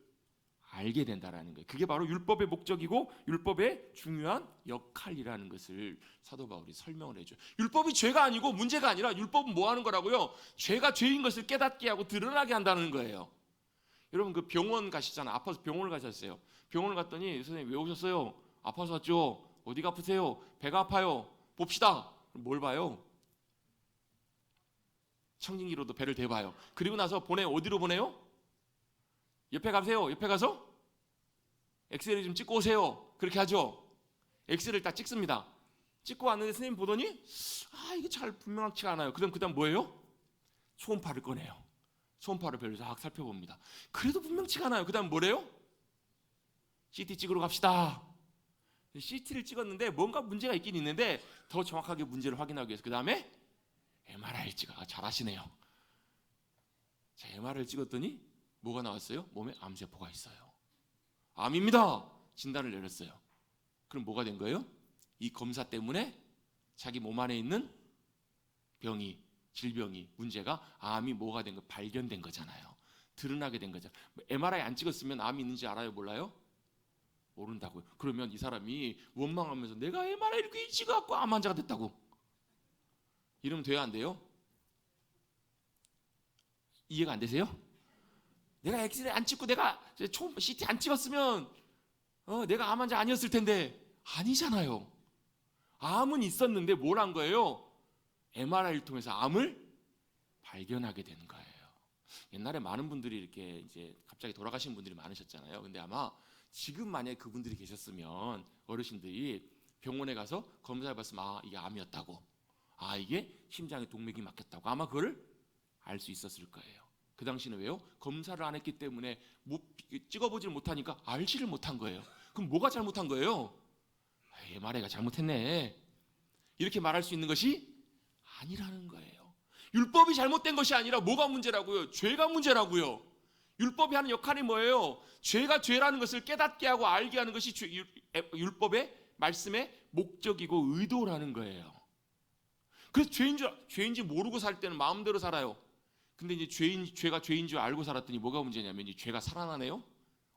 알게 된다라는 거예요. 그게 바로 율법의 목적이고 율법의 중요한 역할이라는 것을 사도 바울이 설명을 해줘요. 율법이 죄가 아니고 문제가 아니라 율법은 뭐 하는 거라고요? 죄가 죄인 것을 깨닫게 하고 드러나게 한다는 거예요. 여러분, 그 병원 가시잖아요. 아파서 병원을 가셨어요. 병원을 갔더니 선생님 왜 오셨어요? 아파서 왔죠. 어디가 아프세요? 배가 아파요. 봅시다. 뭘 봐요? 청진기로도 배를 대봐요. 그리고 나서 어디로 보내요? 옆에 가세요. 옆에 가서 엑스레이 좀 찍고 오세요. 그렇게 하죠. 엑스레이를 다 찍습니다. 찍고 왔는데 선생님 보더니 이게 잘 분명하지가 않아요. 그럼 그다음 뭐예요? 초음파를 꺼내요. 초음파를 별로 싹 살펴봅니다. 그래도 분명치가 않아요. 그다음 뭐래요? CT 찍으러 갑시다. CT를 찍었는데 뭔가 문제가 있긴 있는데 더 정확하게 문제를 확인하기 위해서 그 다음에 MRI를 찍어요. 잘하시네요. 자, MRI를 찍었더니 뭐가 나왔어요? 몸에 암세포가 있어요. 암입니다. 진단을 내렸어요. 그럼 뭐가 된 거예요? 이 검사 때문에 자기 몸 안에 있는 질병이, 문제가, 암이 뭐가 된 거, 발견된 거잖아요. 드러나게 된 거잖아요. MRI 안 찍었으면 암이 있는지 알아요? 몰라요? 모른다고요. 그러면 이 사람이 원망하면서 내가 MRI를 괜히 찍어갖고 암 환자가 됐다고 이러면 돼요? 안 돼요? 이해가 안 되세요? 내가 엑스레이 안 찍고 내가 CT 안 찍었으면 내가 암 환자 아니었을 텐데. 아니잖아요. 암은 있었는데 뭘 한 거예요? MRI를 통해서 암을 발견하게 된 거예요. 옛날에 많은 분들이 이렇게 이제 갑자기 돌아가신 분들이 많으셨잖아요. 근데 아마 지금 만약에 그분들이 계셨으면 어르신들이 병원에 가서 검사해봤으면 이게 암이었다고, 이게 심장에 동맥이 막혔다고 아마 그걸 알 수 있었을 거예요. 그 당시는 왜요? 검사를 안 했기 때문에 찍어보질 못하니까 알지를 못한 거예요. 그럼 뭐가 잘못한 거예요? MRI가 잘못했네, 이렇게 말할 수 있는 것이 아니라는 거예요. 율법이 잘못된 것이 아니라 뭐가 문제라고요? 죄가 문제라고요. 율법이 하는 역할이 뭐예요? 죄가 죄라는 것을 깨닫게 하고 알게 하는 것이 율법의 말씀의 목적이고 의도라는 거예요. 그래서 죄인지 모르고 살 때는 마음대로 살아요. 근데 이제 죄가 죄인 줄 알고 살았더니 뭐가 문제냐면 이제 죄가 살아나네요.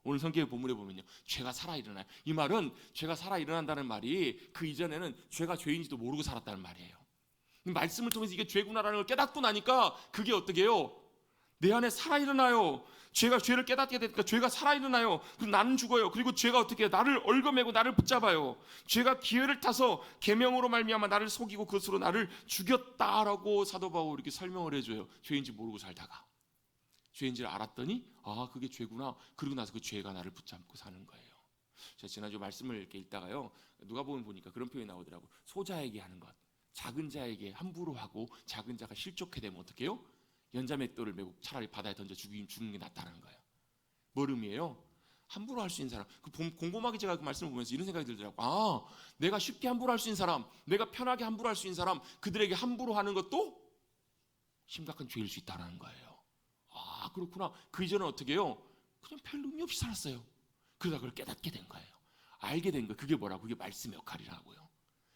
오늘 성경 본문에 보면요, 죄가 살아 일어나요. 이 말은 죄가 살아 일어난다는 말이 그 이전에는 죄가 죄인지도 모르고 살았다는 말이에요. 말씀을 통해서 이게 죄구나라는 걸 깨닫고 나니까 그게 어떻게 해요? 내 안에 살아 일어나요. 죄를 깨닫게 되니까 죄가 살아 일어나요. 그리고 나는 죽어요. 그리고 죄가 어떻게 해요? 나를 얽어매고 나를 붙잡아요. 죄가 기회를 타서 계명으로 말미암아 나를 속이고 그것으로 나를 죽였다라고 사도 바울이 이렇게 설명을 해줘요. 죄인지 모르고 살다가 죄인지를 알았더니 아, 그게 죄구나. 그러고 나서 그 죄가 나를 붙잡고 사는 거예요. 제가 지난주 말씀을 이렇게 읽다가요, 누가복음 보니까 그런 표현이 나오더라고. 소자에게 하는 것, 작은 자에게 함부로 하고 작은 자가 실족해 되면 어떻게 해요? 연자맷돌을 메고 차라리 바다에 던져 죽는 게 낫다는 거예요. 뭘 의미해요? 함부로 할 수 있는 사람. 곰곰하게 제가 그 말씀을 보면서 이런 생각이 들더라고요. 아, 내가 쉽게 함부로 할 수 있는 사람, 내가 편하게 함부로 할 수 있는 사람, 그들에게 함부로 하는 것도 심각한 죄일 수 있다는 거예요. 아, 그렇구나. 그 이전은 어떻게 해요? 그냥 별 의미 없이 살았어요. 그러다 그걸 깨닫게 된 거예요. 알게 된 거예요. 그게 뭐라고? 그게 말씀의 역할이라고요.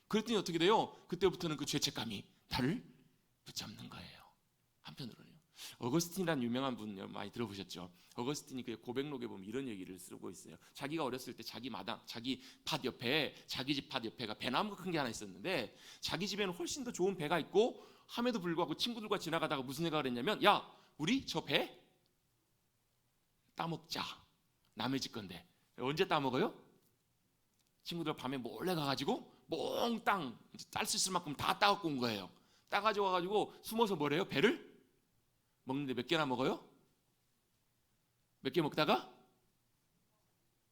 그랬더니 어떻게 돼요? 그때부터는 그 죄책감이 나를 붙잡는 거예요. 한편으로는요, 어거스틴이라는 유명한 분 많이 들어보셨죠? 어거스틴이 그 고백록에 보면 이런 얘기를 쓰고 있어요. 자기가 어렸을 때 자기 밭 옆에, 자기 집 밭 옆에가 배나무가 큰 게 하나 있었는데 자기 집에는 훨씬 더 좋은 배가 있고 함에도 불구하고 친구들과 지나가다가 무슨 생각을 했냐면, 야, 우리 저 배 따먹자. 남의 집 건데. 언제 따먹어요? 친구들 밤에 몰래 가가지고 몽땅 딸 수 있을 만큼 다 따갖고 온 거예요. 따가지고 와가지고 숨어서 뭐래요? 배를 먹는데 몇 개나 먹어요? 몇 개 먹다가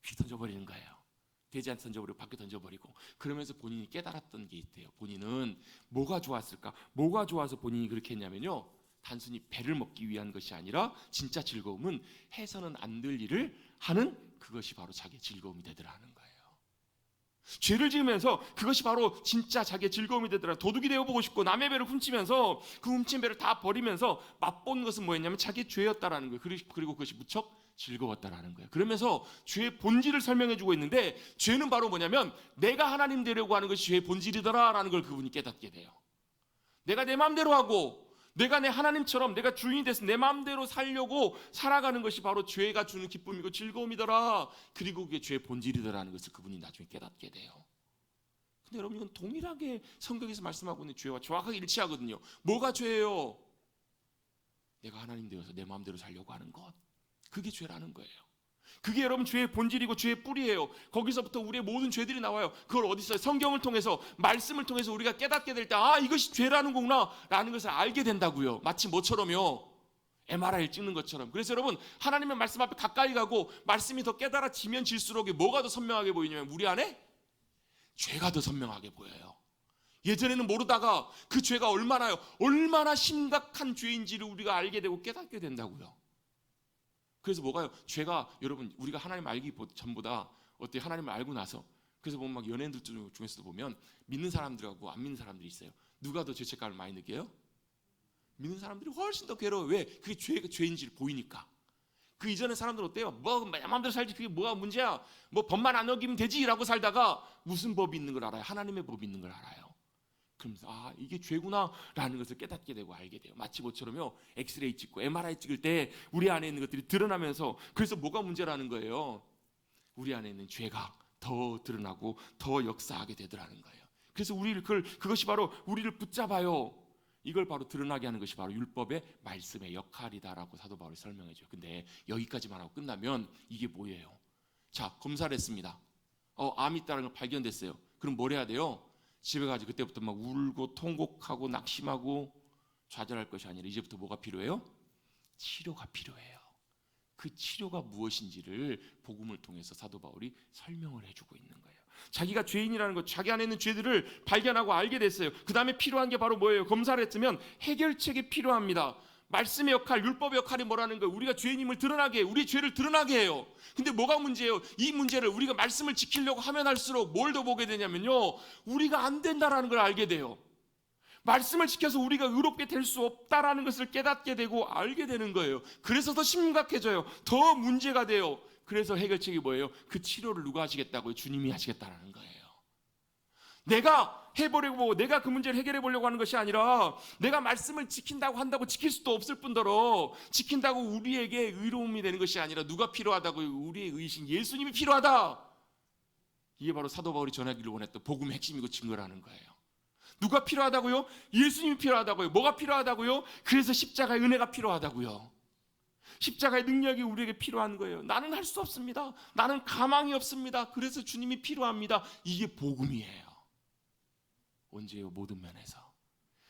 휙 던져버리는 거예요. 돼지한테 던져버리고 밖에 던져버리고. 그러면서 본인이 깨달았던 게 있대요. 본인은 뭐가 좋았을까? 뭐가 좋아서 본인이 그렇게 했냐면요, 단순히 배를 먹기 위한 것이 아니라 진짜 즐거움은 해서는 안 될 일을 하는 그것이 바로 자기의 즐거움이 되더라는 거예요. 죄를 지으면서 그것이 바로 진짜 자기의 즐거움이 되더라. 도둑이 되어보고 싶고 남의 배를 훔치면서 그 훔친 배를 다 버리면서 맛본 것은 뭐였냐면 자기의 죄였다라는 거예요. 그리고 그것이 무척 즐거웠다라는 거예요. 그러면서 죄의 본질을 설명해주고 있는데, 죄는 바로 뭐냐면 내가 하나님 되려고 하는 것이 죄의 본질이더라라는 걸 그분이 깨닫게 돼요. 내가 내 마음대로 하고 내가 내 하나님처럼 내가 주인이 돼서 내 마음대로 살려고 살아가는 것이 바로 죄가 주는 기쁨이고 즐거움이더라. 그리고 그게 죄의 본질이더라는 것을 그분이 나중에 깨닫게 돼요. 근데 여러분, 이건 동일하게 성경에서 말씀하고 있는 죄와 정확하게 일치하거든요. 뭐가 죄예요? 내가 하나님 되어서 내 마음대로 살려고 하는 것, 그게 죄라는 거예요. 그게 여러분 죄의 본질이고 죄의 뿌리예요. 거기서부터 우리의 모든 죄들이 나와요. 그걸 어디서? 성경을 통해서, 말씀을 통해서 우리가 깨닫게 될 때, 아, 이것이 죄라는 거구나 라는 것을 알게 된다고요. 마치 뭐처럼요? MRI를 찍는 것처럼. 그래서 여러분, 하나님의 말씀 앞에 가까이 가고 말씀이 더 깨달아지면 질수록 뭐가 더 선명하게 보이냐면 우리 안에 죄가 더 선명하게 보여요. 예전에는 모르다가 그 죄가 얼마나 심각한 죄인지를 우리가 알게 되고 깨닫게 된다고요. 그래서 뭐가요? 죄가, 여러분, 우리가 하나님 알기 전보다 어때? 하나님을 알고 나서, 그래서 보면 막 연예인들 중에서도 보면 믿는 사람들하고 안 믿는 사람들이 있어요. 누가 더 죄책감을 많이 느껴요? 믿는 사람들이 훨씬 더 괴로워요. 왜? 그게 죄인지를 보이니까. 그 이전에 사람들은 어때요? 뭐 마음대로 살지, 그게 뭐가 문제야? 뭐 법만 안 어기면 되지라고 살다가 무슨 법이 있는 걸 알아요? 하나님의 법이 있는 걸 알아요. 그러면서 아, 이게 죄구나라는 것을 깨닫게 되고 알게 돼요. 마치 뭐처럼요, 엑스레이 찍고 MRI 찍을 때 우리 안에 있는 것들이 드러나면서, 그래서 뭐가 문제라는 거예요? 우리 안에 있는 죄가 더 드러나고 더 역사하게 되더라는 거예요. 그래서 그것이 바로 우리를 붙잡아요. 이걸 바로 드러나게 하는 것이 바로 율법의 말씀의 역할이다라고 사도 바울이 설명해줘요. 근데 여기까지만 하고 끝나면 이게 뭐예요? 자, 검사를 했습니다. 암이 있다는 걸 발견됐어요. 그럼 뭘 해야 돼요? 집에 가서 그때부터 막 울고 통곡하고 낙심하고 좌절할 것이 아니라 이제부터 뭐가 필요해요? 치료가 필요해요. 그 치료가 무엇인지를 복음을 통해서 사도 바울이 설명을 해주고 있는 거예요. 자기가 죄인이라는 것, 자기 안에 있는 죄들을 발견하고 알게 됐어요. 그 다음에 필요한 게 바로 뭐예요? 검사를 했으면 해결책이 필요합니다. 말씀의 역할, 율법의 역할이 뭐라는 거예요? 우리가 죄인임을 드러나게 해요. 우리 죄를 드러나게 해요. 근데 뭐가 문제예요? 이 문제를 우리가 말씀을 지키려고 하면 할수록 뭘 더 보게 되냐면요, 우리가 안 된다라는 걸 알게 돼요. 말씀을 지켜서 우리가 의롭게 될 수 없다라는 것을 깨닫게 되고 알게 되는 거예요. 그래서 더 심각해져요. 더 문제가 돼요. 그래서 해결책이 뭐예요? 그 치료를 누가 하시겠다고요? 주님이 하시겠다라는 거예요. 내가 해보려고, 내가 그 문제를 해결해 보려고 하는 것이 아니라 내가 말씀을 지킨다고 한다고 지킬 수도 없을 뿐더러 지킨다고 우리에게 의로움이 되는 것이 아니라 누가 필요하다고요? 우리의 의신 예수님이 필요하다. 이게 바로 사도 바울이 전하기를 원했던 복음의 핵심이고 증거라는 거예요. 누가 필요하다고요? 예수님이 필요하다고요. 뭐가 필요하다고요? 그래서 십자가의 은혜가 필요하다고요. 십자가의 능력이 우리에게 필요한 거예요. 나는 할 수 없습니다. 나는 가망이 없습니다. 그래서 주님이 필요합니다. 이게 복음이에요. 언제요? 모든 면에서.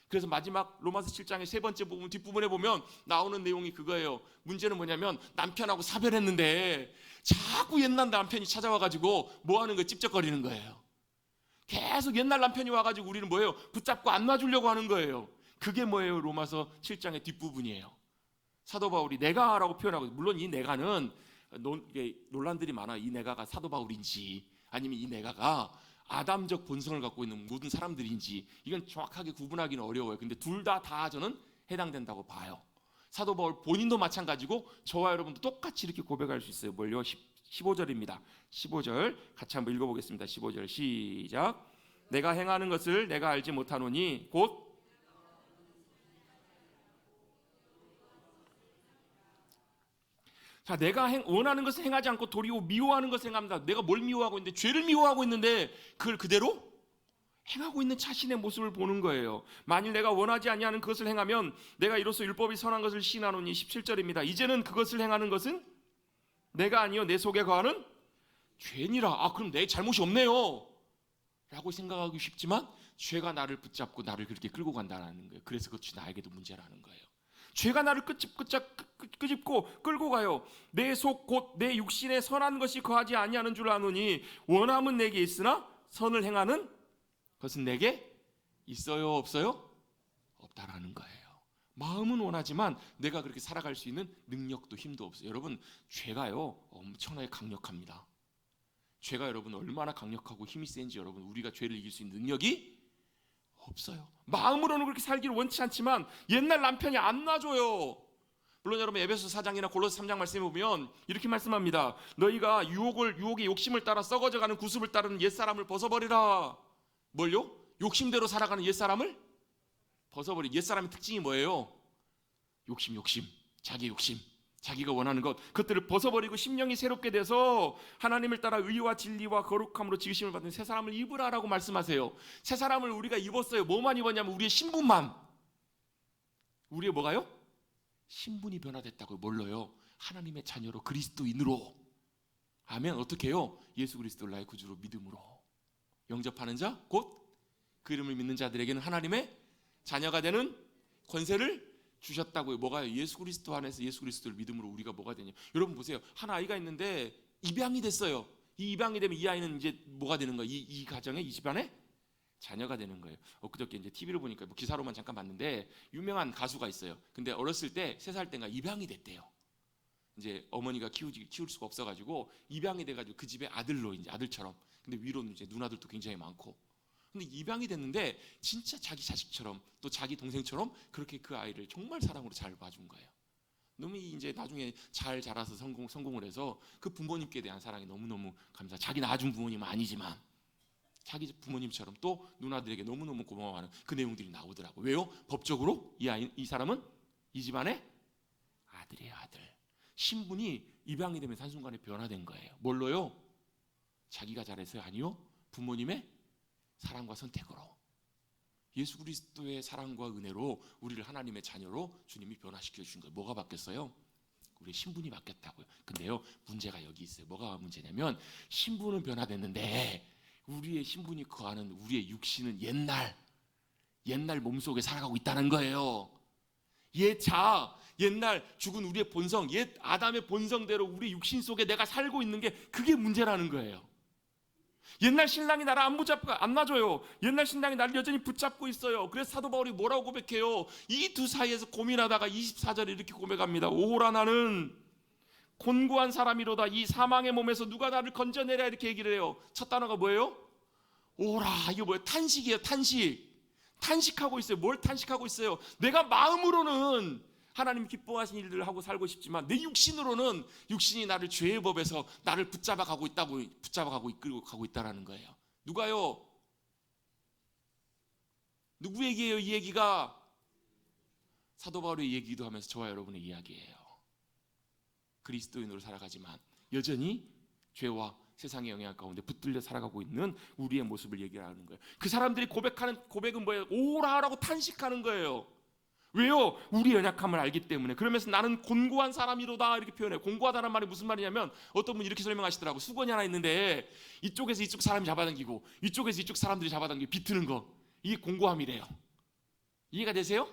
그래서 마지막 로마서 7장의 세 번째 부분 뒷부분에 보면 나오는 내용이 그거예요. 문제는 뭐냐면 남편하고 사별했는데 자꾸 옛날 남편이 찾아와가지고 뭐 하는 거예요? 찝쩍거리는 거예요. 계속 옛날 남편이 와가지고 우리는 뭐예요? 붙잡고 안 놔주려고 하는 거예요. 그게 뭐예요? 로마서 7장의 뒷부분이에요. 사도 바울이 내가라고 표현하고, 물론 이 내가는 논란들이 많아. 이 내가가 사도 바울인지 아니면 이 내가가 아담적 본성을 갖고 있는 모든 사람들인지 이건 정확하게 구분하기는 어려워요. 근데 둘 다 저는 해당된다고 봐요. 사도 바울 본인도 마찬가지고 저와 여러분도 똑같이 이렇게 고백할 수 있어요. 뭘요? 15절입니다. 15절 같이 한번 읽어보겠습니다. 15절 시작. 내가 행하는 것을 내가 알지 못하노니 곧 자, 내가 원하는 것을 행하지 않고 도리어 미워하는 것을 행합니다. 내가 뭘 미워하고 있는데, 죄를 미워하고 있는데 그걸 그대로 행하고 있는 자신의 모습을 보는 거예요. 만일 내가 원하지 아니하는 그것을 행하면 내가 이로써 율법이 선한 것을 시인하노니 17절입니다. 이제는 그것을 행하는 것은 내가 아니요 내 속에 거하는 죄니라. 아, 그럼 내 잘못이 없네요 라고 생각하기 쉽지만 죄가 나를 붙잡고 나를 그렇게 끌고 간다는 거예요. 그래서 그것이 나에게도 문제라는 거예요. 죄가 나를 끄집고 끌고 가요. 내 속 곧 내 육신에 선한 것이 거하지 아니하는 줄 아노니 원함은 내게 있으나 선을 행하는 것은 내게 있어요 없어요? 없다라는 거예요. 마음은 원하지만 내가 그렇게 살아갈 수 있는 능력도 힘도 없어요. 여러분, 죄가요 엄청나게 강력합니다. 죄가 여러분 얼마나 강력하고 힘이 센지 여러분, 우리가 죄를 이길 수 있는 능력이 없어요. 마음으로는 그렇게 살기를 원치 않지만 옛날 남편이 안 놔줘요. 물론 여러분 에베소 4장이나 골로새 3장 말씀에 보면 이렇게 말씀합니다. 너희가 유혹의 욕심을 따라 썩어져가는 구습을 따르는 옛사람을 벗어버리라. 뭘요? 욕심대로 살아가는 옛사람을 벗어버리. 옛사람의 특징이 뭐예요? 욕심, 자기 욕심, 자기가 원하는 것, 그것들을 벗어버리고 심령이 새롭게 돼서 하나님을 따라 의와 진리와 거룩함으로 지으심을 받는 새 사람을 입으라라고 말씀하세요. 새 사람을 우리가 입었어요. 뭐만 입었냐면 우리의 신분만. 우리의 뭐가요? 신분이 변화됐다고요. 뭘로요? 하나님의 자녀로, 그리스도인으로. 아멘. 어떻게 해요? 예수 그리스도를 나의 구주로 믿음으로 영접하는 자, 곧 그 이름을 믿는 자들에게는 하나님의 자녀가 되는 권세를 주셨다고요. 뭐가요? 예수 그리스도 안에서 예수 그리스도를 믿음으로 우리가 뭐가 되냐. 여러분 보세요. 한 아이가 있는데 입양이 됐어요. 이 입양이 되면 이 아이는 이제 뭐가 되는 거예요? 이 가정의 이 집안의 자녀가 되는 거예요. 엊그저께 이제 TV를 보니까 뭐 기사로만 잠깐 봤는데 유명한 가수가 있어요. 근데 어렸을 때 3살 때인가 입양이 됐대요. 이제 어머니가 키울 수가 없어가지고 입양이 돼가지고 그 집의 아들로, 이제 아들처럼. 근데 위로는 이제 누나들도 굉장히 많고. 근데 입양이 됐는데 진짜 자기 자식처럼 또 자기 동생처럼 그렇게 그 아이를 정말 사랑으로 잘 봐준 거예요. 너무 이제 나중에 잘 자라서 성공을 해서 그 부모님께 대한 사랑이 너무너무 감사. 자기 낳아준 부모님은 아니지만 자기 부모님처럼 또 누나들에게 너무너무 고마워하는 그 내용들이 나오더라고요. 왜요? 법적으로 이 사람은 이 집안의 아들이에요, 아들. 신분이 입양이 되면서 한순간에 변화된 거예요. 뭘로요? 자기가 잘해서요? 아니요. 부모님의 사랑과 선택으로. 예수 그리스도의 사랑과 은혜로 우리를 하나님의 자녀로 주님이 변화시켜 주신 거예요. 뭐가 바뀌었어요? 우리의 신분이 바뀌었다고요. 근데요, 문제가 여기 있어요. 뭐가 문제냐면 신분은 변화됐는데 우리의 신분이 거하는 우리의 육신은 옛날 몸속에 살아가고 있다는 거예요. 옛날 죽은 우리의 본성, 옛 아담의 본성대로 우리 육신 속에 내가 살고 있는 게 그게 문제라는 거예요. 옛날 신랑이 나를 안 놔줘요. 옛날 신랑이 나를 여전히 붙잡고 있어요. 그래서 사도 바울이 뭐라고 고백해요? 이 두 사이에서 고민하다가 24절에 이렇게 고백합니다. 오라 나는 곤고한 사람이로다. 이 사망의 몸에서 누가 나를 건져내랴. 이렇게 얘기를 해요. 첫 단어가 뭐예요? 오라. 이게 뭐예요? 탄식이에요. 탄식하고 있어요. 뭘 탄식하고 있어요? 내가 마음으로는 하나님 기뻐하신 일들을 하고 살고 싶지만 내 육신으로는 육신이 나를 죄의 법에서 나를 붙잡아가고 이끌고 가고 있다라는 거예요. 누가요? 누구 얘기예요? 이 얘기가 사도 바울의 얘기도 하면서 저와 여러분의 이야기예요. 그리스도인으로 살아가지만 여전히 죄와 세상의 영향 가운데 붙들려 살아가고 있는 우리의 모습을 얘기하는 거예요. 그 사람들이 고백하는 고백은 뭐예요? 오라라고 탄식하는 거예요. 왜요? 우리 연약함을 알기 때문에. 그러면서 나는 곤고한 사람이로다 이렇게 표현해요. 곤고하다는 말이 무슨 말이냐면 어떤 분이 이렇게 설명하시더라고. 수건이 하나 있는데 이쪽에서 이쪽 사람이 잡아당기고 이쪽에서 이쪽 사람들이 잡아당기고 비트는 거, 이게 곤고함이래요. 이해가 되세요?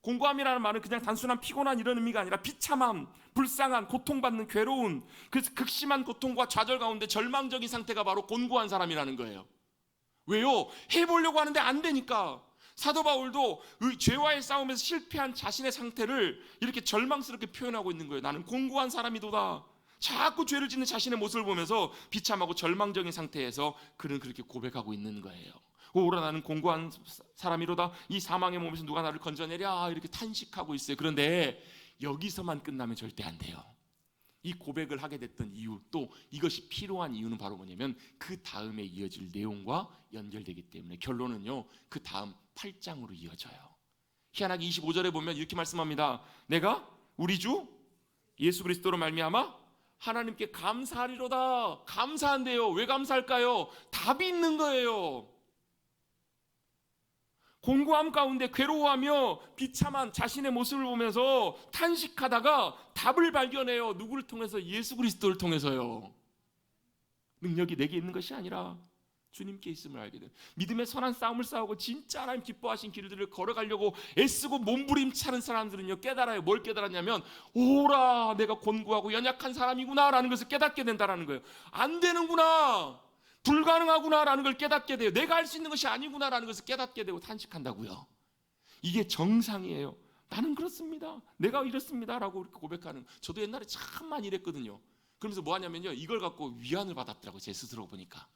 곤고함이라는 말은 그냥 단순한 피곤한 이런 의미가 아니라 비참함, 불쌍한, 고통받는, 괴로운, 그 극심한 고통과 좌절 가운데 절망적인 상태가 바로 곤고한 사람이라는 거예요. 왜요? 해보려고 하는데 안 되니까. 사도 바울도 죄와의 싸움에서 실패한 자신의 상태를 이렇게 절망스럽게 표현하고 있는 거예요. 나는 곤고한 사람이도다. 자꾸 죄를 짓는 자신의 모습을 보면서 비참하고 절망적인 상태에서 그는 그렇게 고백하고 있는 거예요. 오라 나는 곤고한 사람이로다. 이 사망의 몸에서 누가 나를 건져내랴 이렇게 탄식하고 있어요. 그런데 여기서만 끝나면 절대 안 돼요. 이 고백을 하게 됐던 이유, 또 이것이 필요한 이유는 바로 뭐냐면 그 다음에 이어질 내용과 연결되기 때문에 결론은요, 그 다음 8장으로 이어져요. 희한하게 25절에 보면 이렇게 말씀합니다. 내가 우리 주 예수 그리스도로 말미암아 하나님께 감사하리로다. 감사한데요. 왜 감사할까요? 답이 있는 거예요. 공고함 가운데 괴로워하며 비참한 자신의 모습을 보면서 탄식하다가 답을 발견해요. 누구를 통해서? 예수 그리스도를 통해서요. 능력이 내게 있는 것이 아니라 주님께 있음을 알게 돼요. 믿음의 선한 싸움을 싸우고 진짜 하나님 기뻐하신 길들을 걸어가려고 애쓰고 몸부림치는 사람들은요, 깨달아요. 뭘 깨달았냐면 오라 내가 곤고하고 연약한 사람이구나 라는 것을 깨닫게 된다는 거예요. 안 되는구나, 불가능하구나라는 걸 깨닫게 돼요. 내가 할 수 있는 것이 아니구나라는 것을 깨닫게 되고 탄식한다고요. 이게 정상이에요. 나는 그렇습니다, 내가 이렇습니다라고 이렇게 고백하는. 저도 옛날에 참 많이 이랬거든요. 그러면서 뭐 하냐면요, 이걸 갖고 위안을 받았더라고요. 제 스스로 보니까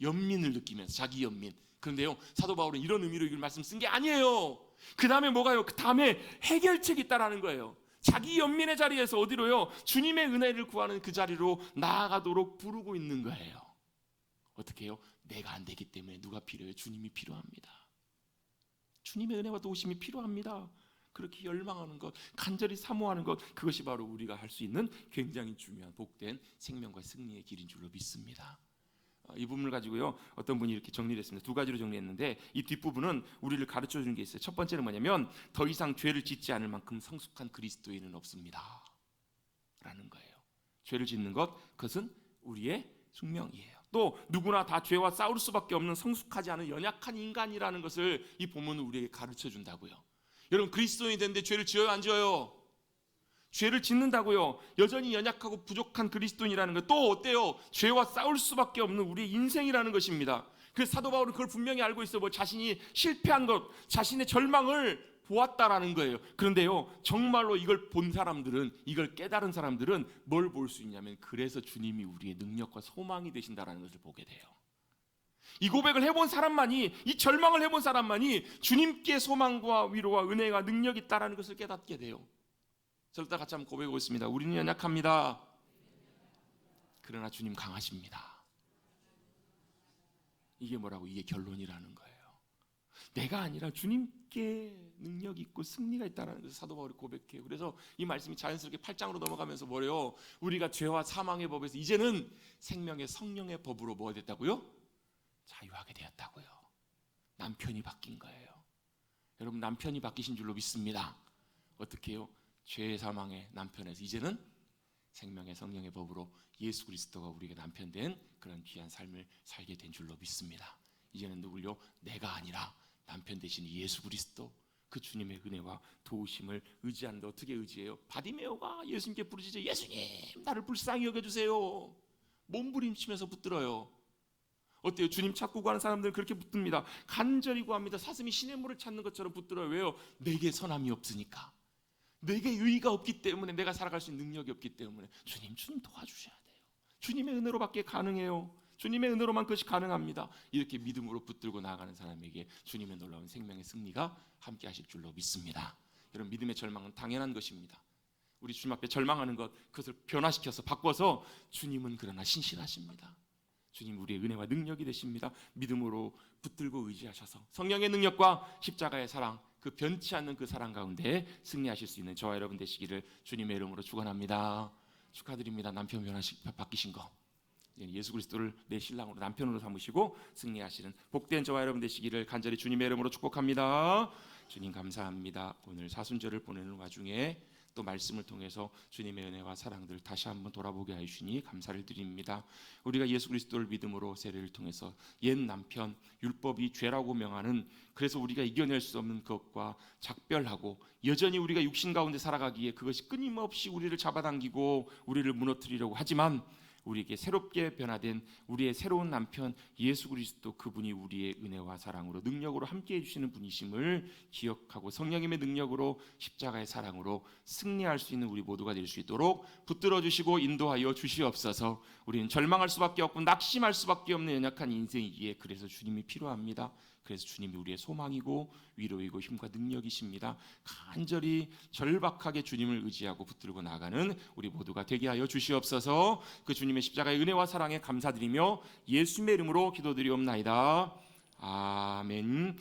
연민을 느끼면서, 자기 연민. 그런데요, 사도 바울은 이런 의미로 이 말씀 쓴 게 아니에요. 그 다음에 뭐가요? 그 다음에 해결책이 있다라는 거예요. 자기 연민의 자리에서 어디로요? 주님의 은혜를 구하는 그 자리로 나아가도록 부르고 있는 거예요. 어떻게 해요? 내가 안 되기 때문에 누가 필요해요? 주님이 필요합니다. 주님의 은혜와 도우심이 필요합니다. 그렇게 열망하는 것, 간절히 사모하는 것, 그것이 바로 우리가 할 수 있는 굉장히 중요한 복된 생명과 승리의 길인 줄로 믿습니다. 이 부분을 가지고요, 어떤 분이 이렇게 정리를 했습니다. 두 가지로 정리했는데 이 뒷부분은 우리를 가르쳐 주는 게 있어요. 첫 번째는 뭐냐면 더 이상 죄를 짓지 않을 만큼 성숙한 그리스도인은 없습니다 라는 거예요. 죄를 짓는 것, 그것은 우리의 숙명이에요. 또 누구나 다 죄와 싸울 수밖에 없는 성숙하지 않은 연약한 인간이라는 것을 이 본문은 우리에게 가르쳐 준다고요. 여러분, 그리스도인이 되는데 죄를 지어요, 안 지어요? 죄를 짓는다고요. 여전히 연약하고 부족한 그리스도인이라는 것, 또 어때요? 죄와 싸울 수밖에 없는 우리의 인생이라는 것입니다. 그래서 사도 바울은 그걸 분명히 알고 있어요. 뭐 자신이 실패한 것, 자신의 절망을 보았다라는 거예요. 그런데요, 정말로 이걸 본 사람들은, 이걸 깨달은 사람들은 뭘 볼 수 있냐면, 그래서 주님이 우리의 능력과 소망이 되신다라는 것을 보게 돼요. 이 고백을 해본 사람만이, 이 절망을 해본 사람만이 주님께 소망과 위로와 은혜와 능력이 있다라는 것을 깨닫게 돼요. 저를 다 같이 한번 고백해 보겠습니다. 우리는 연약합니다. 그러나 주님 강하십니다. 이게 뭐라고? 이게 결론이라는 거예요. 내가 아니라 주님께 능력이 있고 승리가 있다는 것을 사도 바울이 고백해요. 그래서 이 말씀이 자연스럽게 8장으로 넘어가면서 뭐래요? 우리가 죄와 사망의 법에서 이제는 생명의 성령의 법으로 뭐가 됐다고요? 자유하게 되었다고요. 남편이 바뀐 거예요. 여러분, 남편이 바뀌신 줄로 믿습니다. 어떻게 해요? 죄의 사망의 남편에서 이제는 생명의 성령의 법으로 예수 그리스도가 우리에게 남편 된 그런 귀한 삶을 살게 된 줄로 믿습니다. 이제는 누굴요? 내가 아니라 남편 되신 예수 그리스도, 그 주님의 은혜와 도우심을 의지하는데, 어떻게 의지해요? 바디메오가 예수님께 부르짖어, 예수님 나를 불쌍히 여겨주세요. 몸부림치면서 붙들어요. 어때요? 주님 찾고 가는 사람들은 그렇게 붙듭니다. 간절히 구합니다. 사슴이 시냇물을 찾는 것처럼 붙들어요. 왜요? 내게 선함이 없으니까, 내게 의의가 없기 때문에, 내가 살아갈 수 있는 능력이 없기 때문에 주님 도와주셔야 돼요. 주님의 은혜로밖에 가능해요. 주님의 은혜로만 그것이 가능합니다. 이렇게 믿음으로 붙들고 나아가는 사람에게 주님의 놀라운 생명의 승리가 함께 하실 줄로 믿습니다. 여러분, 믿음의 절망은 당연한 것입니다. 우리 주님 앞에 절망하는 것, 그것을 변화시켜서 바꿔서 주님은 그러나 신실하십니다. 주님 우리의 은혜와 능력이 되십니다. 믿음으로 붙들고 의지하셔서 성령의 능력과 십자가의 사랑, 그 변치 않는 그 사랑 가운데 승리하실 수 있는 저와 여러분 되시기를 주님의 이름으로 축원합니다. 축하드립니다. 남편 바뀌신 거. 예수 그리스도를 내 신랑으로 남편으로 삼으시고 승리하시는 복된 저와 여러분 되시기를 간절히 주님의 이름으로 축복합니다. 주님 감사합니다. 오늘 사순절을 보내는 와중에 또 말씀을 통해서 주님의 은혜와 사랑들 다시 한번 돌아보게 하시니 감사를 드립니다. 우리가 예수 그리스도를 믿음으로 세례를 통해서 옛 남편 율법이 죄라고 명하는, 그래서 우리가 이겨낼 수 없는 것과 작별하고 여전히 우리가 육신 가운데 살아가기에 그것이 끊임없이 우리를 잡아당기고 우리를 무너뜨리려고 하지만 우리에게 새롭게 변화된 우리의 새로운 남편 예수 그리스도, 그분이 우리의 은혜와 사랑으로 능력으로 함께해 주시는 분이심을 기억하고 성령님의 능력으로 십자가의 사랑으로 승리할 수 있는 우리 모두가 될 수 있도록 붙들어 주시고 인도하여 주시옵소서. 우리는 절망할 수밖에 없고 낙심할 수밖에 없는 연약한 인생이기에 그래서 주님이 필요합니다. 그래서 주님이 우리의 소망이고 위로이고 힘과 능력이십니다. 간절히 절박하게 주님을 의지하고 붙들고 나가는 우리 모두가 되게 하여 주시옵소서. 그 주님의 십자가의 은혜와 사랑에 감사드리며 예수님의 이름으로 기도드리옵나이다. 아멘.